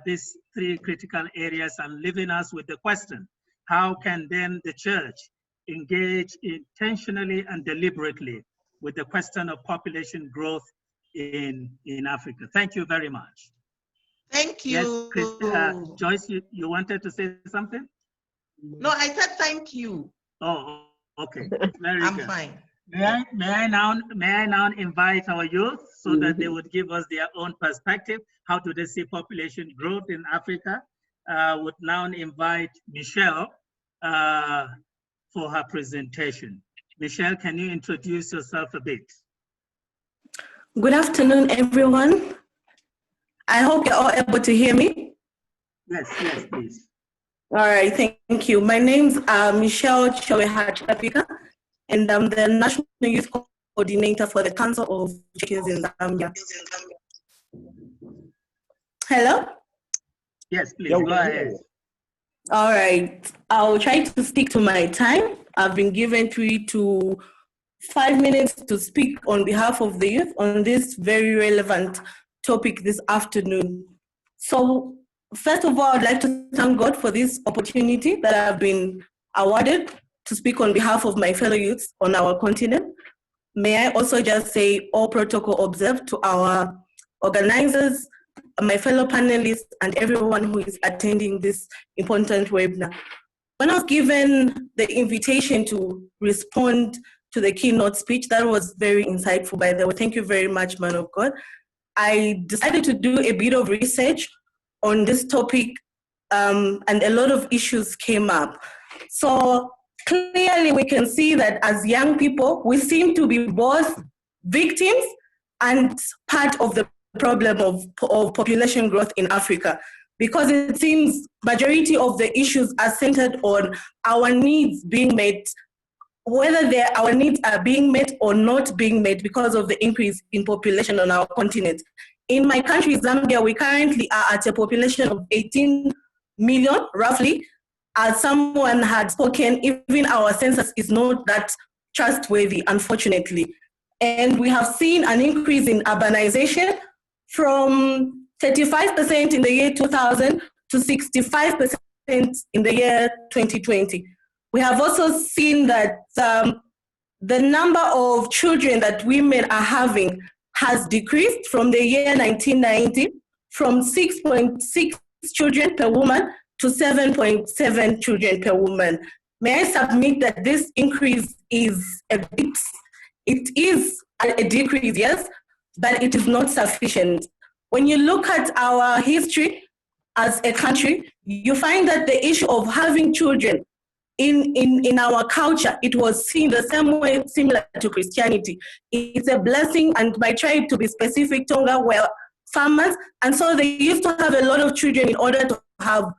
these 3 critical areas and leaving us with the question, how can then the church engage intentionally and deliberately with the question of population growth in Africa? Thank you very much. Thank you. Yes, Joyce, you wanted to say something? No, I said thank you. Oh, okay. Very I'm good. fine. May I now invite our youth so that they would give us their own perspective. How do they see population growth in Africa? Would now invite Michelle for her presentation. Michelle, can you introduce yourself a bit? Good afternoon, everyone. I hope you're all able to hear me. Yes, please. All right, thank you. My name's Michelle Chowehachapika, and I'm the National Youth Coordinator for the Council of Churches in Zambia. Hello? Yes, please, go ahead. All right, I'll try to stick to my time. I've been given 3 to 5 minutes to speak on behalf of the youth on this very relevant topic this afternoon. So first of all, I'd like to thank God for this opportunity that I've been awarded to speak on behalf of my fellow youths on our continent. May I also just say all protocol observed to our organizers, my fellow panelists, and everyone who is attending this important webinar. When I was given the invitation to respond to the keynote speech, that was very insightful, by the way. Thank you very much, man of God. I decided to do a bit of research on this topic, and a lot of issues came up. So clearly we can see that as young people, we seem to be both victims and part of the problem of population growth in Africa, because it seems majority of the issues are centered on our needs being met, whether our needs are being met or not being met because of the increase in population on our continent. In my country, Zambia, we currently are at a population of 18 million, roughly, as someone had spoken, even our census is not that trustworthy, unfortunately. And we have seen an increase in urbanization from 35% in the year 2000 to 65% in the year 2020. We have also seen that the number of children that women are having has decreased from the year 1990, from 6.6 children per woman to 7.7 children per woman. May I submit that this increase is a decrease, yes, but it is not sufficient. When you look at our history as a country, you find that the issue of having children in our culture, it was seen the same way, similar to Christianity. It's a blessing, and my tribe, to be specific, Tonga, were farmers, and so they used to have a lot of children in order to have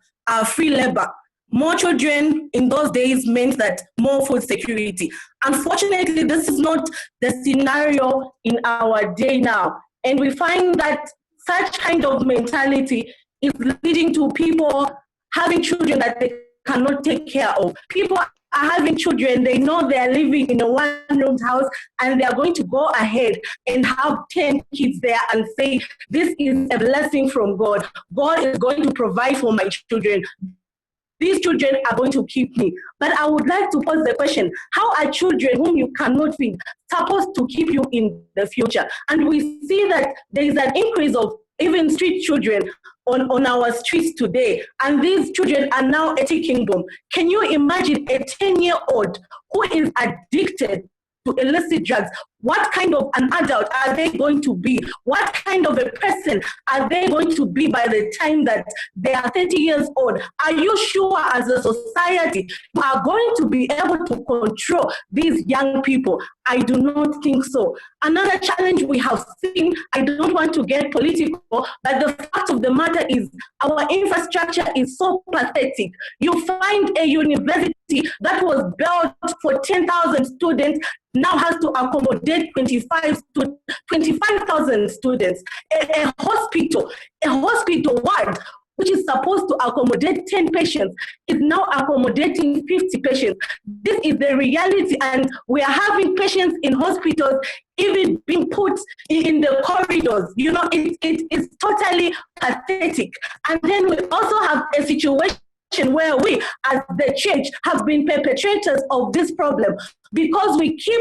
free labor. More children in those days meant that more food security. Unfortunately, this is not the scenario in our day now. And we find that such kind of mentality is leading to people having children that they cannot take care of. People are having children, they know they are living in a one-room house, and they are going to go ahead and have 10 kids there and say, this is a blessing from God. God is going to provide for my children. These children are going to keep me. But I would like to pose the question, how are children whom you cannot feed supposed to keep you in the future? And we see that there is an increase of even street children on our streets today. And these children are now a ticking bomb. Can you imagine a 10-year-old who is addicted to illicit drugs? What kind of an adult are they going to be? What kind of a person are they going to be by the time that they are 30 years old? Are you sure as a society you are going to be able to control these young people? I do not think so. Another challenge we have seen, I don't want to get political, but the fact of the matter is our infrastructure is so pathetic. You find a university that was built for 10,000 students now has to accommodate 25,000 students. A hospital ward, which is supposed to accommodate 10 patients, is now accommodating 50 patients. This is the reality, and we are having patients in hospitals even being put in the corridors. You know, it's totally pathetic. And then we also have a situation where we, as the church, have been perpetrators of this problem because we keep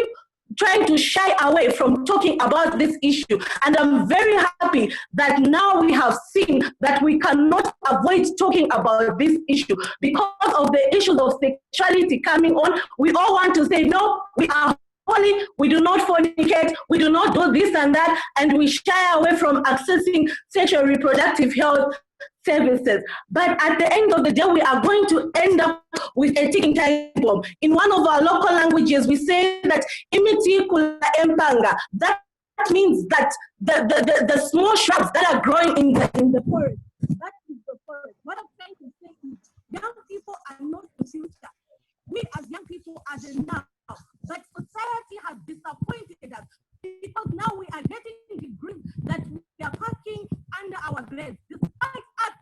trying to shy away from talking about this issue. And I'm very happy that now we have seen that we cannot avoid talking about this issue because of the issues of sexuality coming on. We all want to say, no, we are holy, we do not fornicate, we do not do this and that, and we shy away from accessing sexual reproductive health services. But at the end of the day, we are going to end up with a ticking time bomb. In one of our local languages, we say that imiti kula empanga. That means that the small shrubs that are growing in the forest, that is the forest. What I'm trying to say is young people are not the future. We as young people are the now. But society has disappointed us because now we are getting degrees that we are packing under our grades. Despite us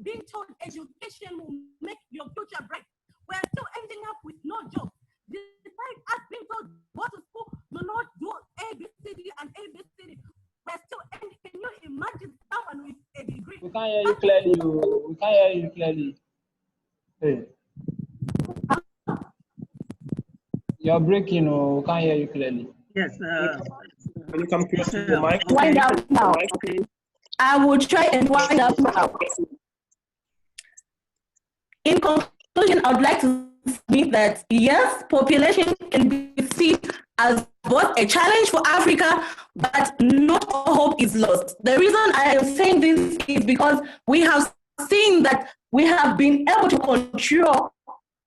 being told education will make your future bright, we are still ending up with no job. Despite us being told go to school, do not do ABCD and ABCD, we are still ending. Can you imagine someone with a degree? We can't hear you clearly. We can't hear you clearly. Hey. You're breaking, we can't hear you clearly. Yes. Can you come close to the mic? Wind up now. I will try and wind up now. In conclusion, I would like to say that yes, population can be seen as both a challenge for Africa, but not all hope is lost. The reason I am saying this is because we have seen that we have been able to control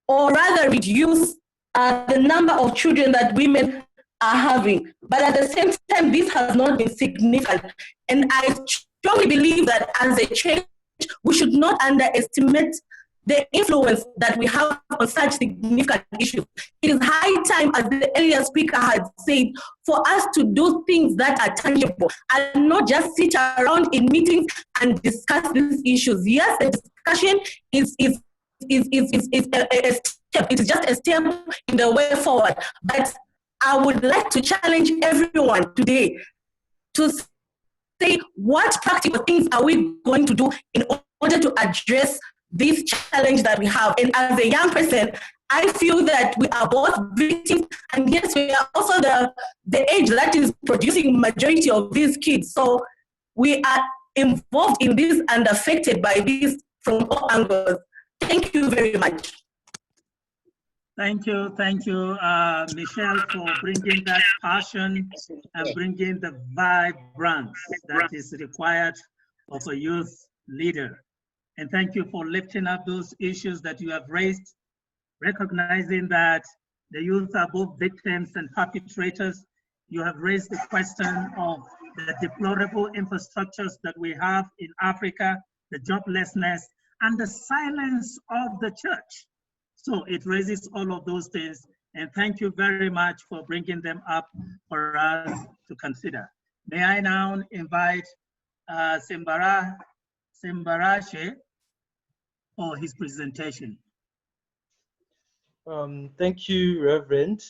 or rather reduce the number of children that women are having. But at the same time, this has not been significant. And I strongly believe that as a church, we should not underestimate the influence that we have on such significant issues. It is high time, as the earlier speaker had said, for us to do things that are tangible and not just sit around in meetings and discuss these issues. Yes, the discussion is a step. It is just a step in the way forward. But I would like to challenge everyone today to say what practical things are we going to do in order to address this challenge that we have. And as a young person, I feel that we are both victims, and yes, we are also the age that is producing majority of these kids. So we are involved in this and affected by this from all angles. Thank you very much. Thank you, Michelle, for bringing that passion and bringing the vibrance that is required of a youth leader. And thank you for lifting up those issues that you have raised, recognizing that the youth are both victims and perpetrators. You have raised the question of the deplorable infrastructures that we have in Africa, the joblessness, and the silence of the church. So it raises all of those things, and thank you very much for bringing them up for us to consider. May I now invite Simbarashe for his presentation. Thank you, Reverend.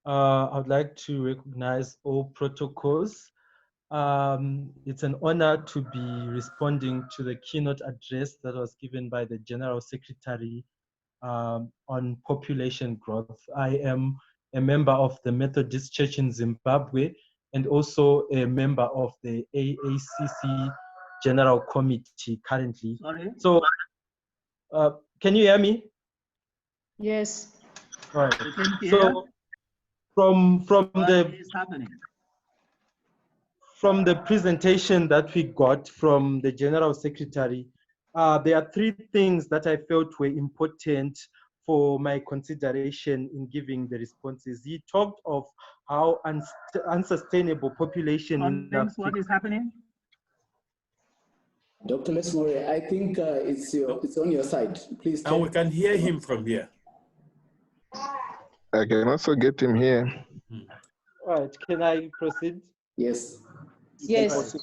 I would like to recognize all protocols. It's an honor to be responding to the keynote address that was given by the General Secretary on population growth. I am a member of the Methodist Church in Zimbabwe and also a member of the AACC General Committee currently. Sorry? So, can you hear me? Yes. Right. So, from the presentation that we got from the General Secretary, there are three things that I felt were important for my consideration in giving the responses. He talked of how unsustainable population in Africa. What is happening? Dr. Lesmore, I think it's on your side. Please. And we can hear him from here. I can also get him here. All right, can I proceed? Yes. Yes.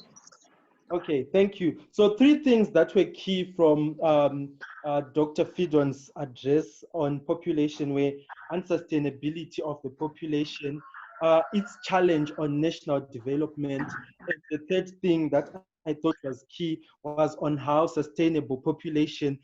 Okay, thank you. So three things that were key from Dr. Fidon's address on population were unsustainability of the population, its challenge on national development, and the third thing that I thought was key was on how sustainable population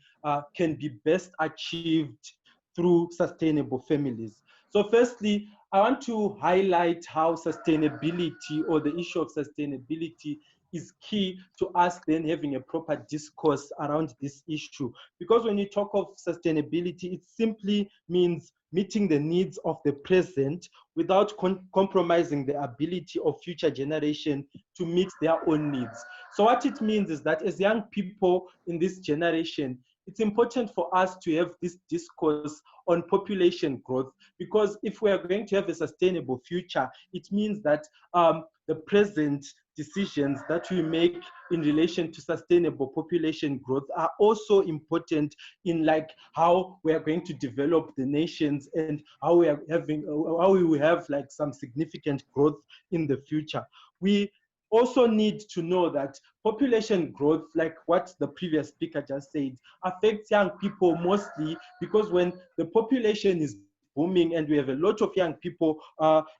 can be best achieved through sustainable families. So firstly, I want to highlight how sustainability or the issue of sustainability is key to us then having a proper discourse around this issue. Because when you talk of sustainability, it simply means meeting the needs of the present without compromising the ability of future generation to meet their own needs. So what it means is that as young people in this generation, it's important for us to have this discourse on population growth, because if we are going to have a sustainable future, it means that the present decisions that we make in relation to sustainable population growth are also important in like how we are going to develop the nations and how we will have like some significant growth in the future. We also need to know that population growth, like what the previous speaker just said, affects young people mostly because when the population is booming and we have a lot of young people,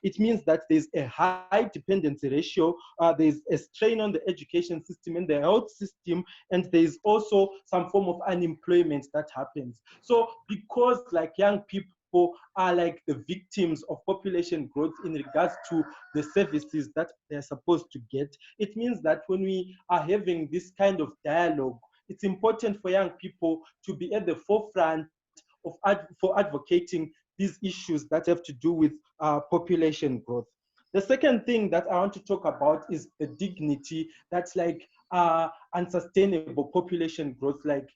it means that there's a high dependency ratio, there's a strain on the education system and the health system, and there's also some form of unemployment that happens. So because like young people are like the victims of population growth in regards to the services that they're supposed to get, it means that when we are having this kind of dialogue, it's important for young people to be at the forefront of for advocating these issues that have to do with population growth. The second thing that I want to talk about is the dignity that's like unsustainable population growth. Like,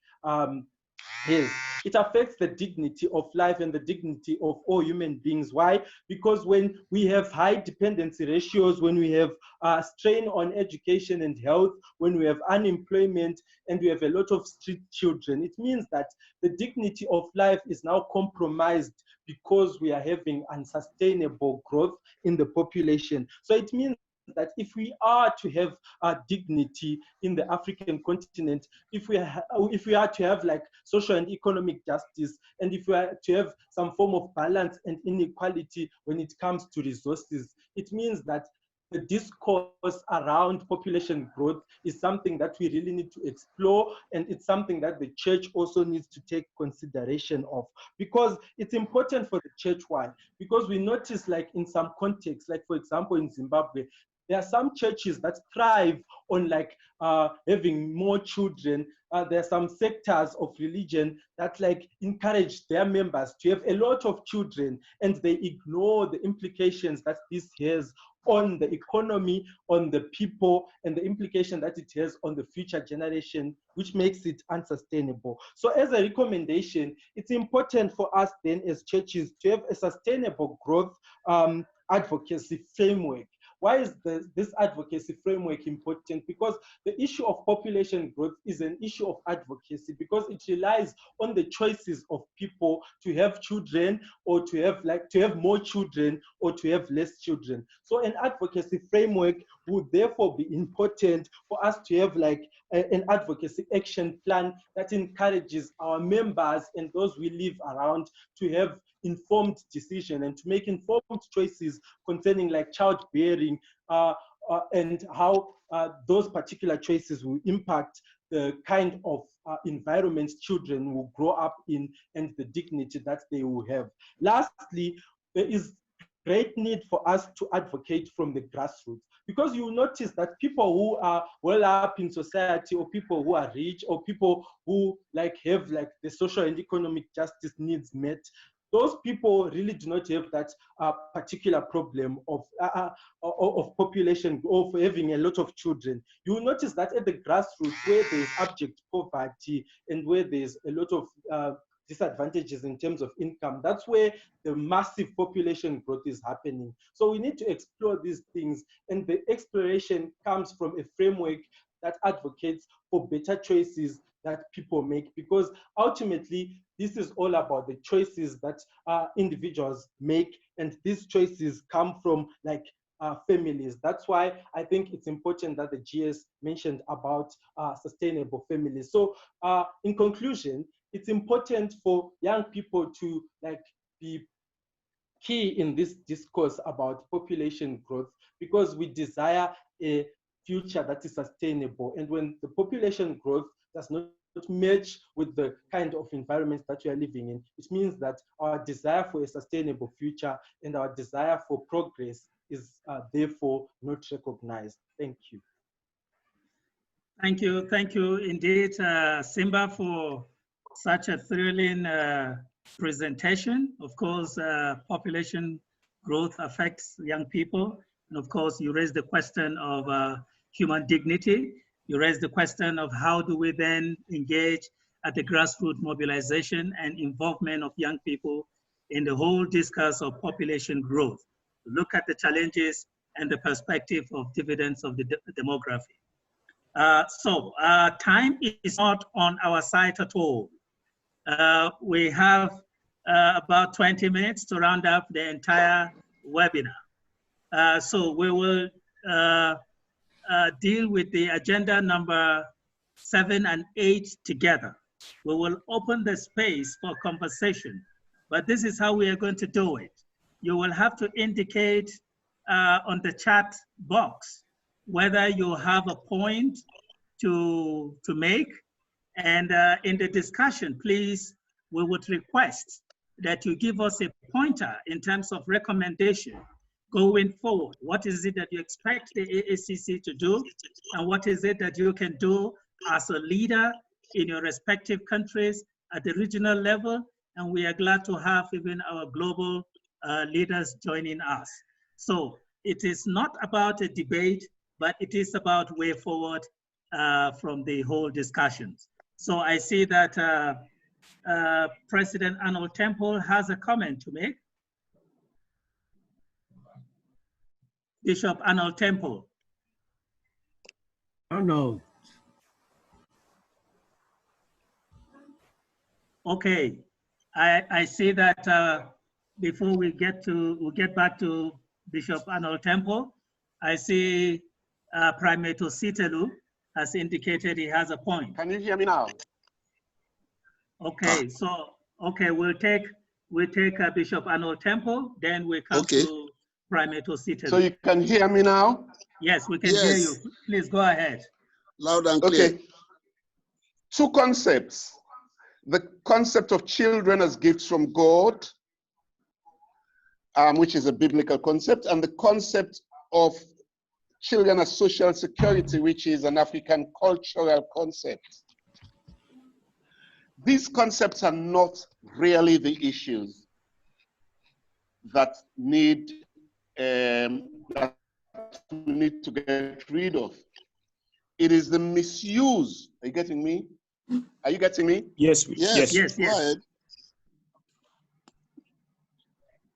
yes, it affects the dignity of life and the dignity of all human beings. Why? Because when we have high dependency ratios, when we have strain on education and health, when we have unemployment and we have a lot of street children, it means that the dignity of life is now compromised because we are having unsustainable growth in the population. So it means that if we are to have dignity in the African continent, if we are to have like social and economic justice, and if we are to have some form of balance and inequality when it comes to resources, it means that the discourse around population growth is something that we really need to explore, and it's something that the church also needs to take consideration of, because it's important for the church. Why? Because we notice, like in some contexts, like for example in Zimbabwe, there are some churches that thrive on like having more children. There are some sectors of religion that like encourage their members to have a lot of children, and they ignore the implications that this has on the economy, on the people, and the implication that it has on the future generation, which makes it unsustainable. So as a recommendation, it's important for us then as churches to have a sustainable growth advocacy framework. Why is this advocacy framework important? Because the issue of population growth is an issue of advocacy, because it relies on the choices of people to have children, or to have more children, or to have less children. So an advocacy framework would therefore be important for us to have like an advocacy action plan that encourages our members and those we live around to have informed decision and to make informed choices concerning like childbearing and how those particular choices will impact the kind of environments children will grow up in and the dignity that they will have. Lastly, there is great need for us to advocate from the grassroots, because you will notice that people who are well up in society, or people who are rich, or people who like have like the social and economic justice needs met, those people really do not have that particular problem of population, of having a lot of children. You will notice that at the grassroots, where there's abject poverty and where there's a lot of disadvantages in terms of income, that's where the massive population growth is happening. So we need to explore these things, and the exploration comes from a framework that advocates for better choices that people make, because ultimately this is all about the choices that individuals make, and these choices come from like families. That's why I think it's important that the GS mentioned about sustainable families. So in conclusion, it's important for young people to like be key in this discourse about population growth, because we desire a future that is sustainable. And when the population growth does not match with the kind of environments that we are living in, it means that our desire for a sustainable future and our desire for progress is therefore not recognized. Thank you. Thank you indeed, Simba, for such a thrilling presentation. Of course, population growth affects young people. And of course, you raised the question of human dignity. You raised the question of how do we then engage at the grassroots mobilization and involvement of young people in the whole discourse of population growth. Look at the challenges and the perspective of dividends of the demography. So time is not on our side at all. We have about 20 minutes to round up the entire webinar. So we will deal with the agenda number 7 and 8 together. We will open the space for conversation, but this is how we are going to do it. You will have to indicate on the chat box whether you have a point to make, and in the discussion, please, we would request that you give us a pointer in terms of recommendation going forward. What is it that you expect the AACC to do, and what is it that you can do as a leader in your respective countries at the regional level? And we are glad to have even our global leaders joining us. So it is not about a debate, but it is about way forward from the whole discussions. So I see that President Arnold Temple has a comment to make. Bishop Arnold Temple. Arnold. Okay, I see that before we'll get back to Bishop Arnold Temple, I see Primate Ositelu has indicated he has a point. Can you hear me now? Okay, so we'll take Bishop Arnold Temple, then we come to Primate Ositelu. So you can hear me now? Yes, we can hear you. Please go ahead. Loud and clear. Okay. Two concepts. The concept of children as gifts from God, which is a biblical concept, and the concept of children as social security, which is an African cultural concept. These concepts are not really the issues that that we need to get rid of. It is the misuse. Are you getting me? Are you getting me? Yes. Yes. Go ahead.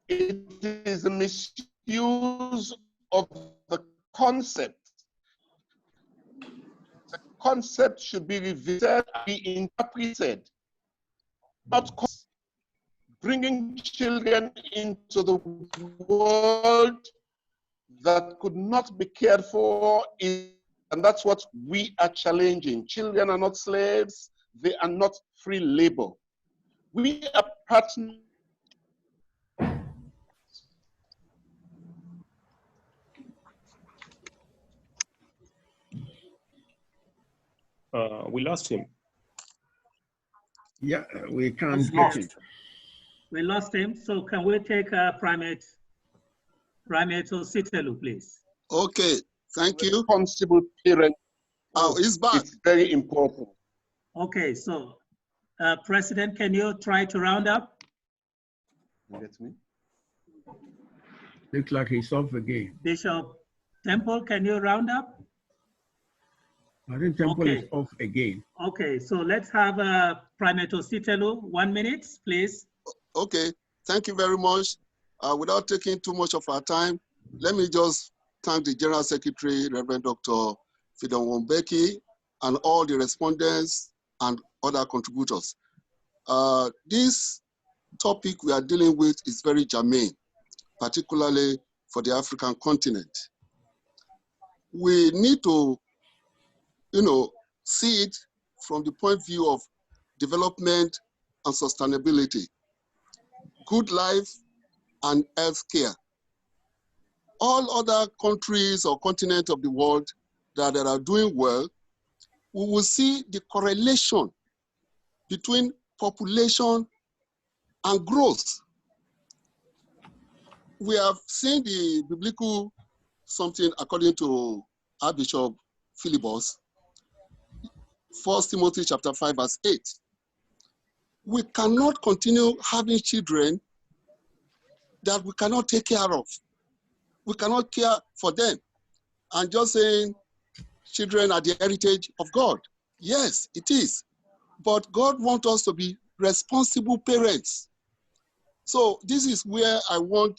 It is the misuse of the concept. The concept should be revisited, be interpreted, not bringing children into the world that could not be cared for, and that's what we are challenging. Children are not slaves, they are not free labor. We are partners. We lost him. Yeah, we can't get it. We lost him, so can we take Primate Ositelu, please? Okay, thank you. Responsible parent. Oh, he's back. It's very important. Okay, so President, can you try to round up? Get me? Looks like he's off again. Bishop Temple, can you round up? I think Temple is off again. Okay, so let's have Primate Ositelu, 1 minute, please. Okay, thank you very much. Without taking too much of our time, let me just thank the General Secretary, Reverend Dr. Fidan Wombeki, and all the respondents and other contributors. This topic we are dealing with is very germane, particularly for the African continent. We need to, see it from the point of view of development and sustainability, good life and health care. All other countries or continents of the world that are doing well, we will see the correlation between population and growth. We have seen the biblical something according to Archbishop Philibus, 1 Timothy chapter 5, verse 8. We cannot continue having children that we cannot take care of. We cannot care for them. And just saying children are the heritage of God. Yes, it is. But God wants us to be responsible parents. So this is where I want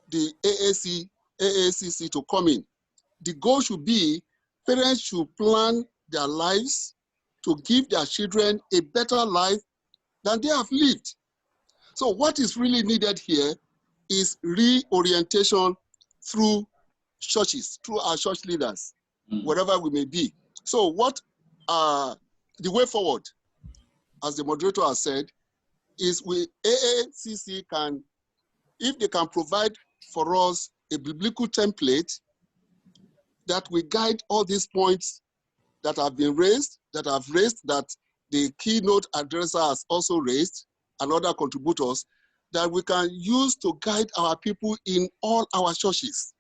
the AACC to come in. The goal should be parents should plan their lives to give their children a better life than they have lived. So what is really needed here is reorientation through churches, through our church leaders, wherever we may be. So what the way forward, as the moderator has said, is AACC can, if they can provide for us a biblical template that will guide all these points that have been raised, that the keynote addresser has also raised, and other contributors, that we can use to guide our people in all our churches.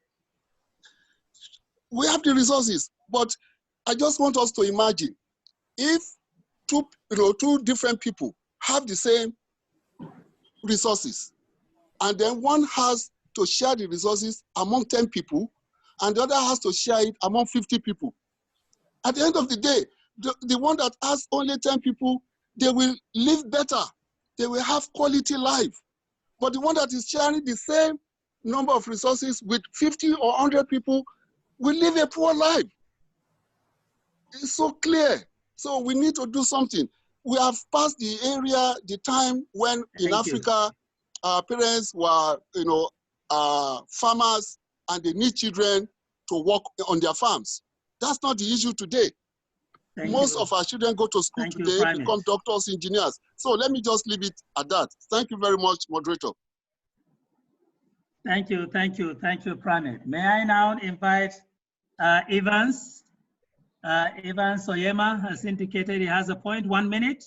We have the resources, but I just want us to imagine if two different people have the same resources, and then one has to share the resources among 10 people, and the other has to share it among 50 people. At the end of the day, the one that has only 10 people, they will live better. They will have quality life. But the one that is sharing the same number of resources with 50 or 100 people will live a poor life. It's so clear. So we need to do something. We have passed the area, the time when in Africa, our parents were, farmers and they need children to work on their farms. That's not the issue today. Most of our children go to school today, become doctors, engineers. So let me just leave it at that. Thank you very much, moderator. Thank you, Primate. May I now invite Evans? Evans Oyema has indicated he has a point, 1 minute.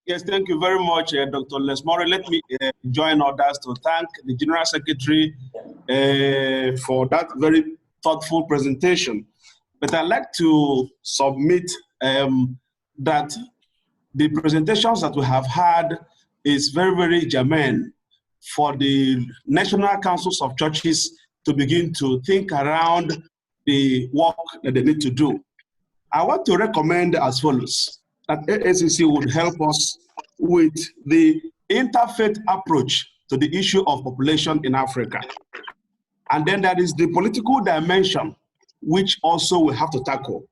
Yes, thank you very much, Dr. Lesmore. Let me join others to thank the General Secretary for that very thoughtful presentation. But I'd like to submit that the presentations that we have had is very, very germane for the National Councils of Churches to begin to think around the work that they need to do. I want to recommend as follows, that AACC would help us with the interfaith approach to the issue of population in Africa. And then there is the political dimension, which also we have to tackle.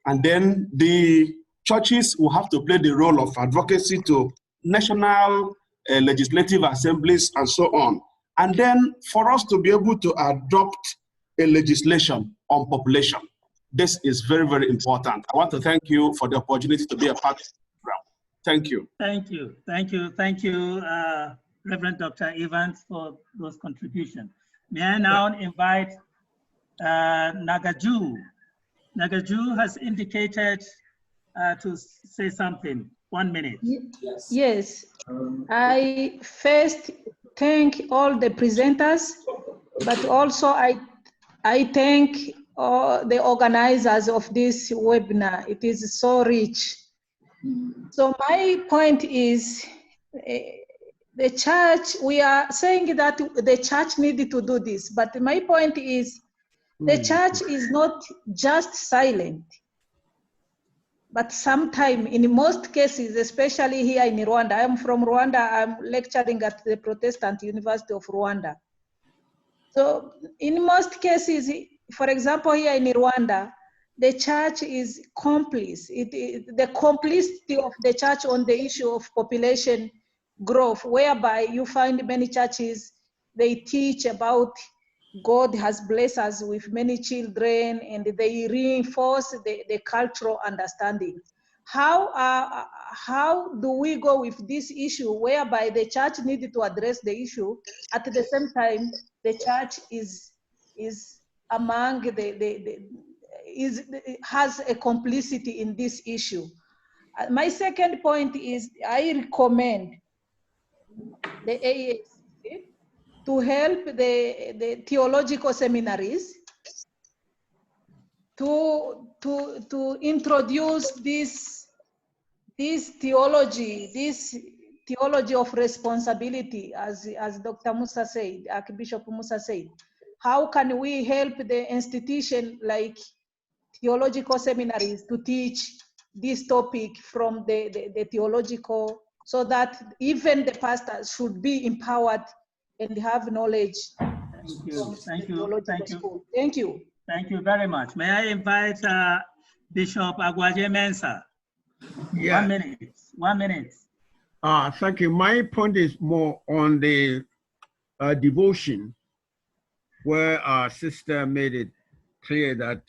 And then the churches will have to play the role of advocacy to national legislative assemblies and so on. And then for us to be able to adopt a legislation on population. This is very, very important. I want to thank you for the opportunity to be a part of the program. Thank you. Thank you, Reverend Dr. Evans, for those contributions. May I now invite Nagaju. Nagaju has indicated to say something. 1 minute. Yes. I first thank all the presenters, but also I thank the organizers of this webinar. It is so rich. So my point is, the church, we are saying that the church needed to do this, but my point is, the church is not just silent, but sometimes, in most cases, especially here in Rwanda, I am from Rwanda, I'm lecturing at the Protestant University of Rwanda. So in most cases, for example, here in Rwanda, the church is complice. The complicity of the church on the issue of population growth, whereby you find many churches, they teach about God has blessed us with many children, and they reinforce the cultural understanding. How do we go with this issue whereby the church needed to address the issue, at the same time the church is among has a complicity in this issue? My second point is, I recommend the AACC to help the theological seminaries to introduce this theology of responsibility, as Dr. Musa said, Archbishop Musa said. How can we help the institution like theological seminaries to teach this topic from the theological, so that even the pastors should be empowered and have knowledge. Thank you. Thank you very much. May I invite Bishop Agwaje Mensah? Yeah. 1 minute. 1 minute. Thank you. My point is more on the devotion, where our sister made it clear that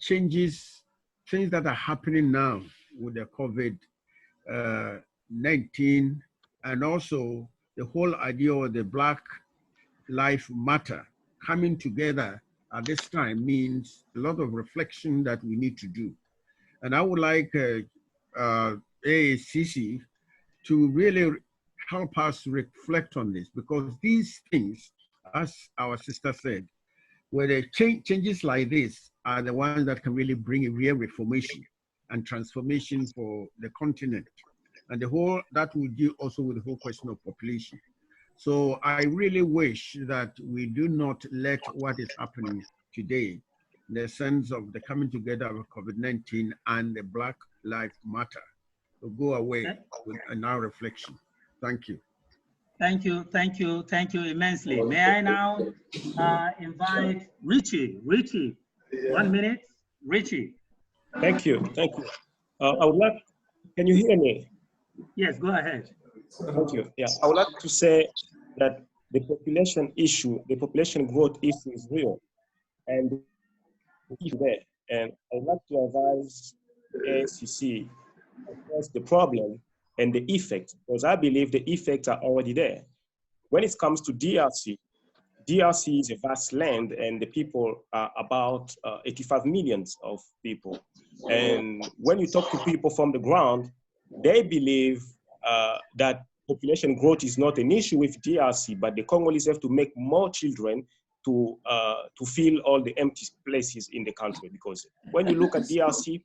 things that are happening now with the COVID-19, and also the whole idea of the Black Lives Matter coming together at this time means a lot of reflection that we need to do. And I would like AACC to really help us reflect on this, because these things, as our sister said, where the changes like this are the ones that can really bring a real reformation and transformation for the continent. And that will deal also with the whole question of population. So I really wish that we do not let what is happening today, in the sense of the coming together of COVID-19 and the Black Lives Matter, to go away in our reflection. Thank you. Thank you immensely. May I now invite Richie? 1 minute, Richie. Thank you. I would like, can you hear me? Yes, go ahead. Thank you. Yeah, I would like to say that the population issue, the population growth issue is real. And there. And I'd like to advise ACC across the problem and the effects, because I believe the effects are already there. When it comes to DRC, DRC is a vast land and the people are about 85 million of people. And when you talk to people from the ground, they believe that population growth is not an issue with DRC, but the Congolese have to make more children to fill all the empty places in the country. Because when you look at DRC, you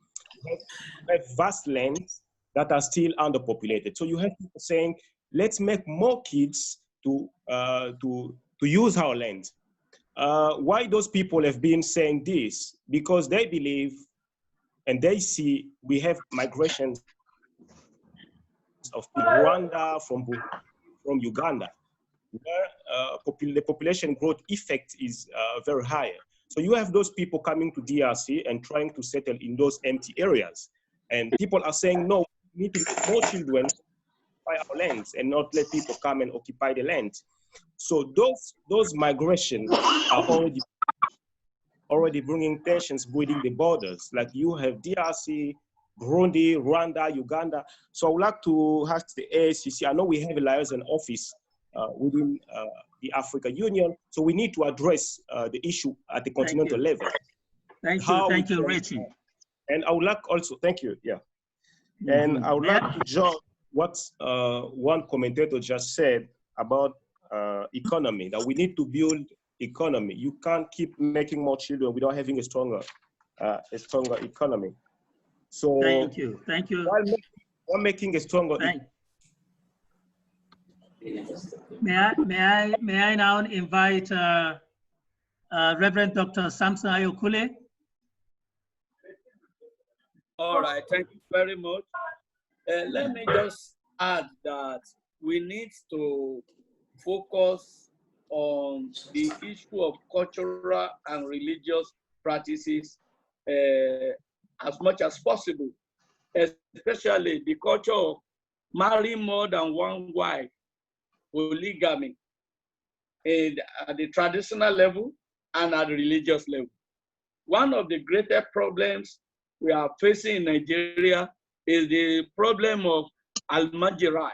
have vast lands that are still underpopulated. So you have people saying, let's make more kids to use our land. Why those people have been saying this? Because they believe and they see we have migrations of Rwanda, from Uganda, where the population growth effect is very high. So you have those people coming to DRC and trying to settle in those empty areas. And people are saying, no, we need to make more children occupy our lands and not let people come and occupy the land. So those migrations are already bringing tensions within the borders. Like you have DRC, Burundi, Rwanda, Uganda. So I would like to ask the ACC, I know we have a liaison office within the Africa Union, so we need to address the issue at the continental level. Thank you, Richie. And I would like also, thank you, yeah. And I would like to join what one commentator just said about economy, that we need to build economy. You can't keep making more children without having a stronger economy. So thank you. While making a stronger. May I now invite Reverend Dr. Samson Ayokule? All right, thank you very much. Let me just add that we need to focus on the issue of cultural and religious practices as much as possible, especially the culture of marrying more than one wife, polygamy, at the traditional level and at the religious level. One of the greatest problems we are facing in Nigeria is the problem of almajirai.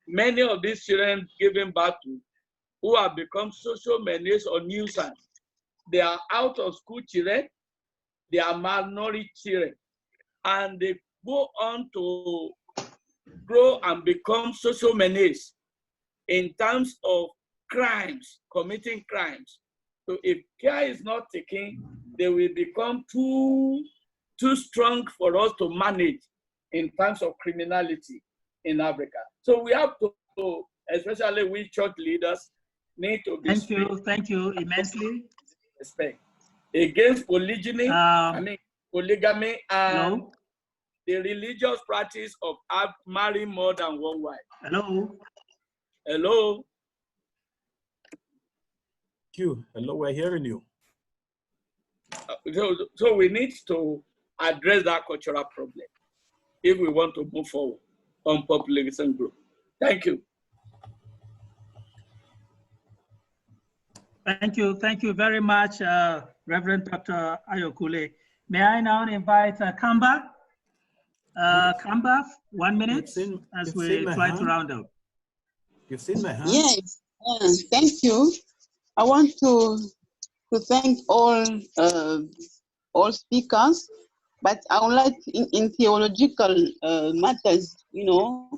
Many of these children given birth to who have become social menace or nuisance. They are out of school children, they are minority children, and they go on to grow and become social menace in terms of crimes, committing crimes. So if care is not taken, they will become too strong for us to manage in terms of criminality in Africa. So we have to, especially we church leaders, need to be thank you immensely. Respect against polygyny, polygamy, and the religious practice of marrying more than one wife. Hello. Hello, we're hearing you. So we need to address that cultural problem if we want to move forward on population growth. Thank you. Thank you very much, Reverend Dr. Ayokule. May I now invite Kamba? Kamba, 1 minute as we try to round up. You've seen my hand? Yes, thank you. I want to thank all speakers, but I would like in theological matters, when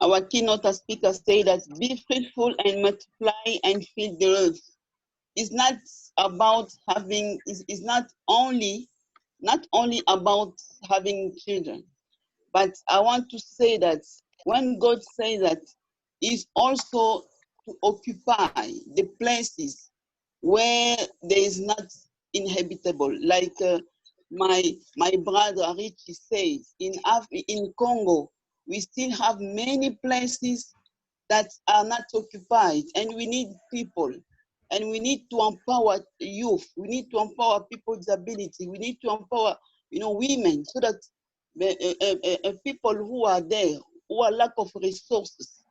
our keynote speaker say that be fruitful and multiply and fill the earth. It's not about having, it's not only about having children, but I want to say that when God says that, is also to occupy the places where there is not inhabitable. Like my brother Richie says, in Congo, we still have many places that are not occupied, and we need people, and we need to empower youth. We need to empower people with disability. We need to empower, women, so that people who are there, who are lack of resources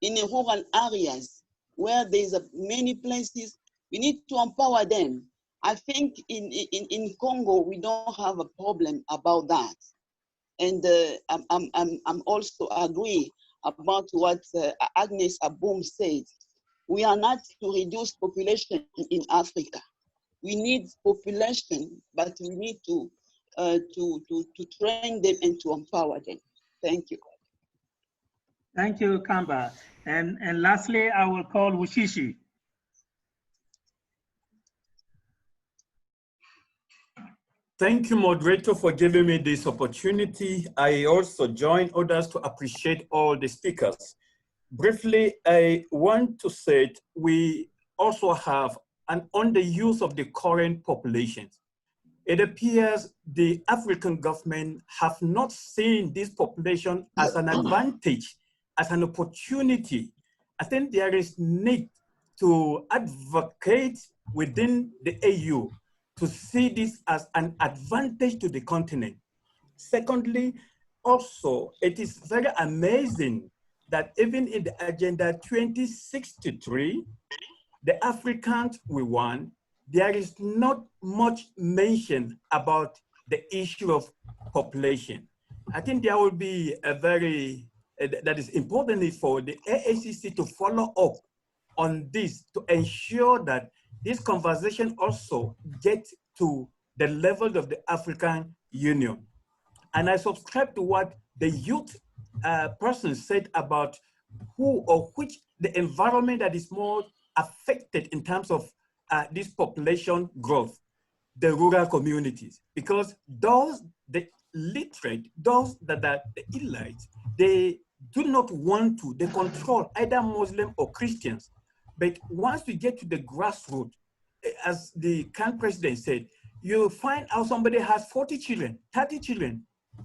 in the rural areas where there's many places We need to empower them. I think in Congo, we don't have a problem about that. And I'm also agree about what Agnes Aboum said. We are not to reduce population in Africa. We need population, but we need to train them and to empower them. Thank you. Thank you, Kamba. And lastly, I will call Wushishi. Thank you, moderator, for giving me this opportunity. I also join others to appreciate all the speakers. Briefly, I want to say we also have an underuse of the current populations. It appears the African government have not seen this population as an advantage, as an opportunity. I think there is need to advocate within the AU to see this as an advantage to the continent. Secondly, also, it is very amazing that even in the Agenda 2063, the Africans we want, there is not much mention about the issue of population. I think there will be a very, that is important for the AACC to follow up on this to ensure that this conversation also gets to the level of the African Union. And I subscribe to what the youth person said about who or which the environment that is more affected in terms of this population growth, the rural communities, because those, the literate, those that are the elites, they do not want to, they control either Muslim or Christians. But once we get to the grassroots, as the current president said, you find out somebody has 40 children, 30 children,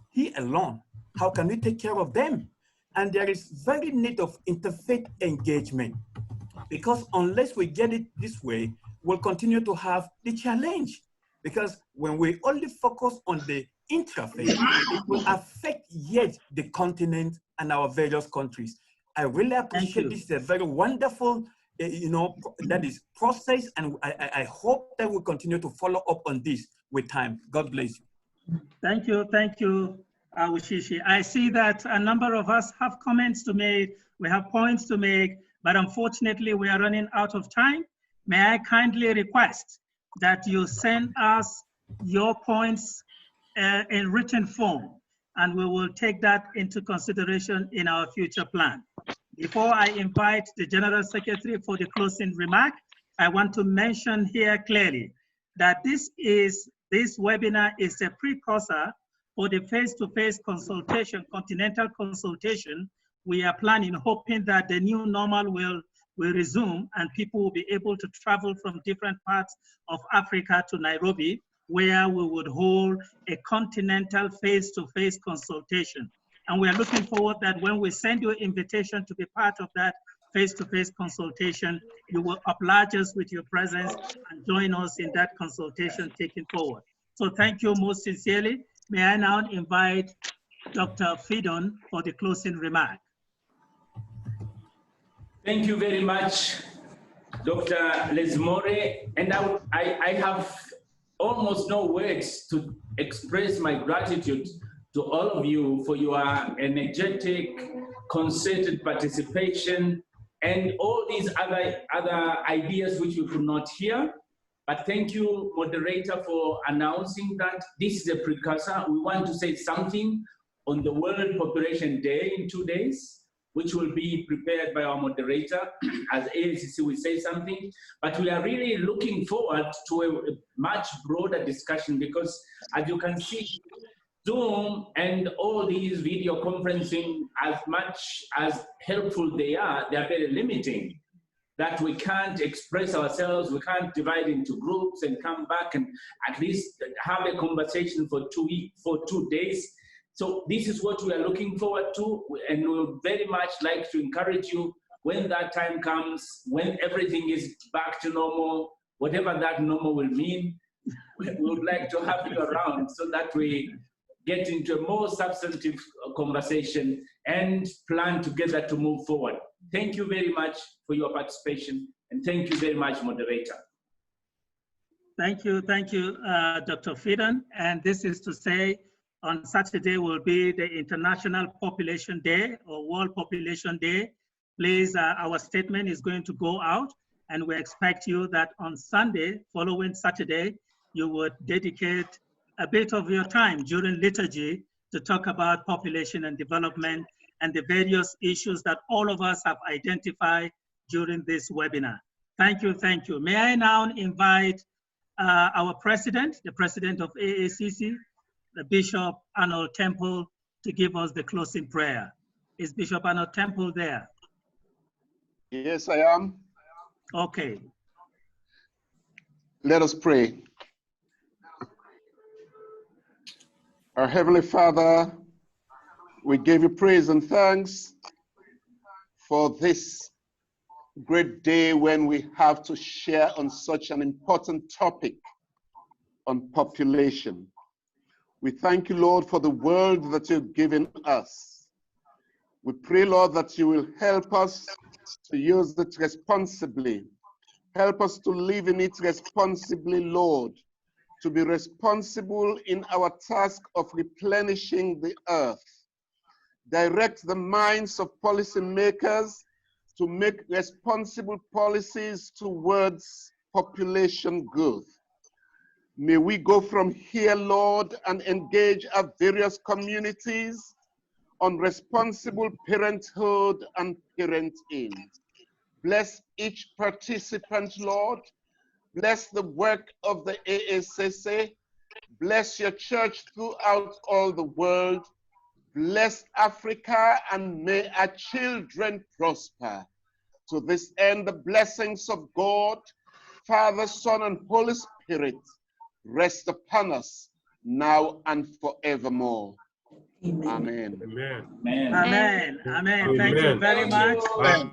he alone, how can we take care of them? And there is very need of interfaith engagement, because unless we get it this way, we'll continue to have the challenge. Because when we only focus on the interfaith, it will affect yet the continent and our various countries. I really appreciate this. It's a very wonderful, that is process, and I hope that we'll continue to follow up on this with time. God bless you. Thank you, Wushishi. I see that a number of us have comments to make, we have points to make, but unfortunately we are running out of time. May I kindly request that you send us your points in written form, and we will take that into consideration in our future plan. Before I invite the General Secretary for the closing remark, I want to mention here clearly that this webinar is a precursor for the face-to-face consultation, continental consultation. We are planning, hoping that the new normal will resume and people will be able to travel from different parts of Africa to Nairobi, where we would hold a continental face-to-face consultation. And we are looking forward that when we send you an invitation to be part of that face-to-face consultation, you will oblige us with your presence and join us in that consultation taken forward. So thank you most sincerely. May I now invite Dr. Fidon for the closing remark. Thank you very much, Dr. Lesmore. And I have almost no words to express my gratitude to all of you for your energetic, concerted participation and all these other ideas which you could not hear. But thank you, moderator, for announcing that this is a precursor. We want to say something on the World Population Day in 2 days, which will be prepared by our moderator. As AACC will say something, but we are really looking forward to a much broader discussion, because as you can see, Zoom and all these video conferencing, as much as helpful they are very limiting. That we can't express ourselves, we can't divide into groups and come back and at least have a conversation for 2 days. So this is what we are looking forward to, and we would very much like to encourage you when that time comes, when everything is back to normal, whatever that normal will mean, we would like to have you around so that we get into a more substantive conversation and plan together to move forward. Thank you very much for your participation, and thank you very much, moderator. Thank you, Dr. Fidon. And this is to say, on Saturday will be the International Population Day or World Population Day. Please, our statement is going to go out, and we expect you that on Sunday, following Saturday, you would dedicate a bit of your time during liturgy to talk about population and development and the various issues that all of us have identified during this webinar. Thank you, thank you. May I now invite our president, the president of AACC, the Bishop Arnold Temple, to give us the closing prayer. Is Bishop Arnold Temple there? Yes, I am. Okay. Let us pray. Our Heavenly Father, we give you praise and thanks for this great day when we have to share on such an important topic on population. We thank you, Lord, for the word that you've given us. We pray, Lord, that you will help us to use it responsibly. Help us to live in it responsibly, Lord, to be responsible in our task of replenishing the earth. Direct the minds of policymakers to make responsible policies towards population growth. May we go from here, Lord, and engage our various communities on responsible parenthood and parenting. Bless each participant, Lord. Bless the work of the AACC. Bless your church throughout all the world. Bless Africa, and may our children prosper. To this end, the blessings of God, Father, Son, and Holy Spirit rest upon us now and forevermore. Amen. Amen. Amen. Amen. Thank you very much. Amen.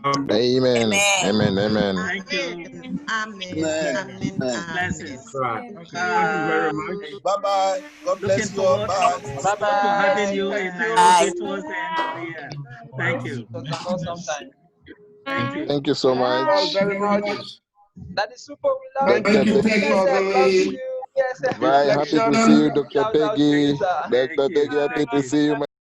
Amen. Amen. Thank you. Amen. Blessings. Thank you very much. Bye-bye. God bless you all. Bye. Bye-bye. To having you in Nairobi towards the end of the year. Thank you. It was an awesome time. Thank you. Thank you so Thank you all much. very much. That is super. We love Thank you you. Dr. for PSF loves the you. PSF. Bye. Happy to reflection. see you, Dr. Shout out Peggy. Teresa. Dr. Peggy, happy to see you.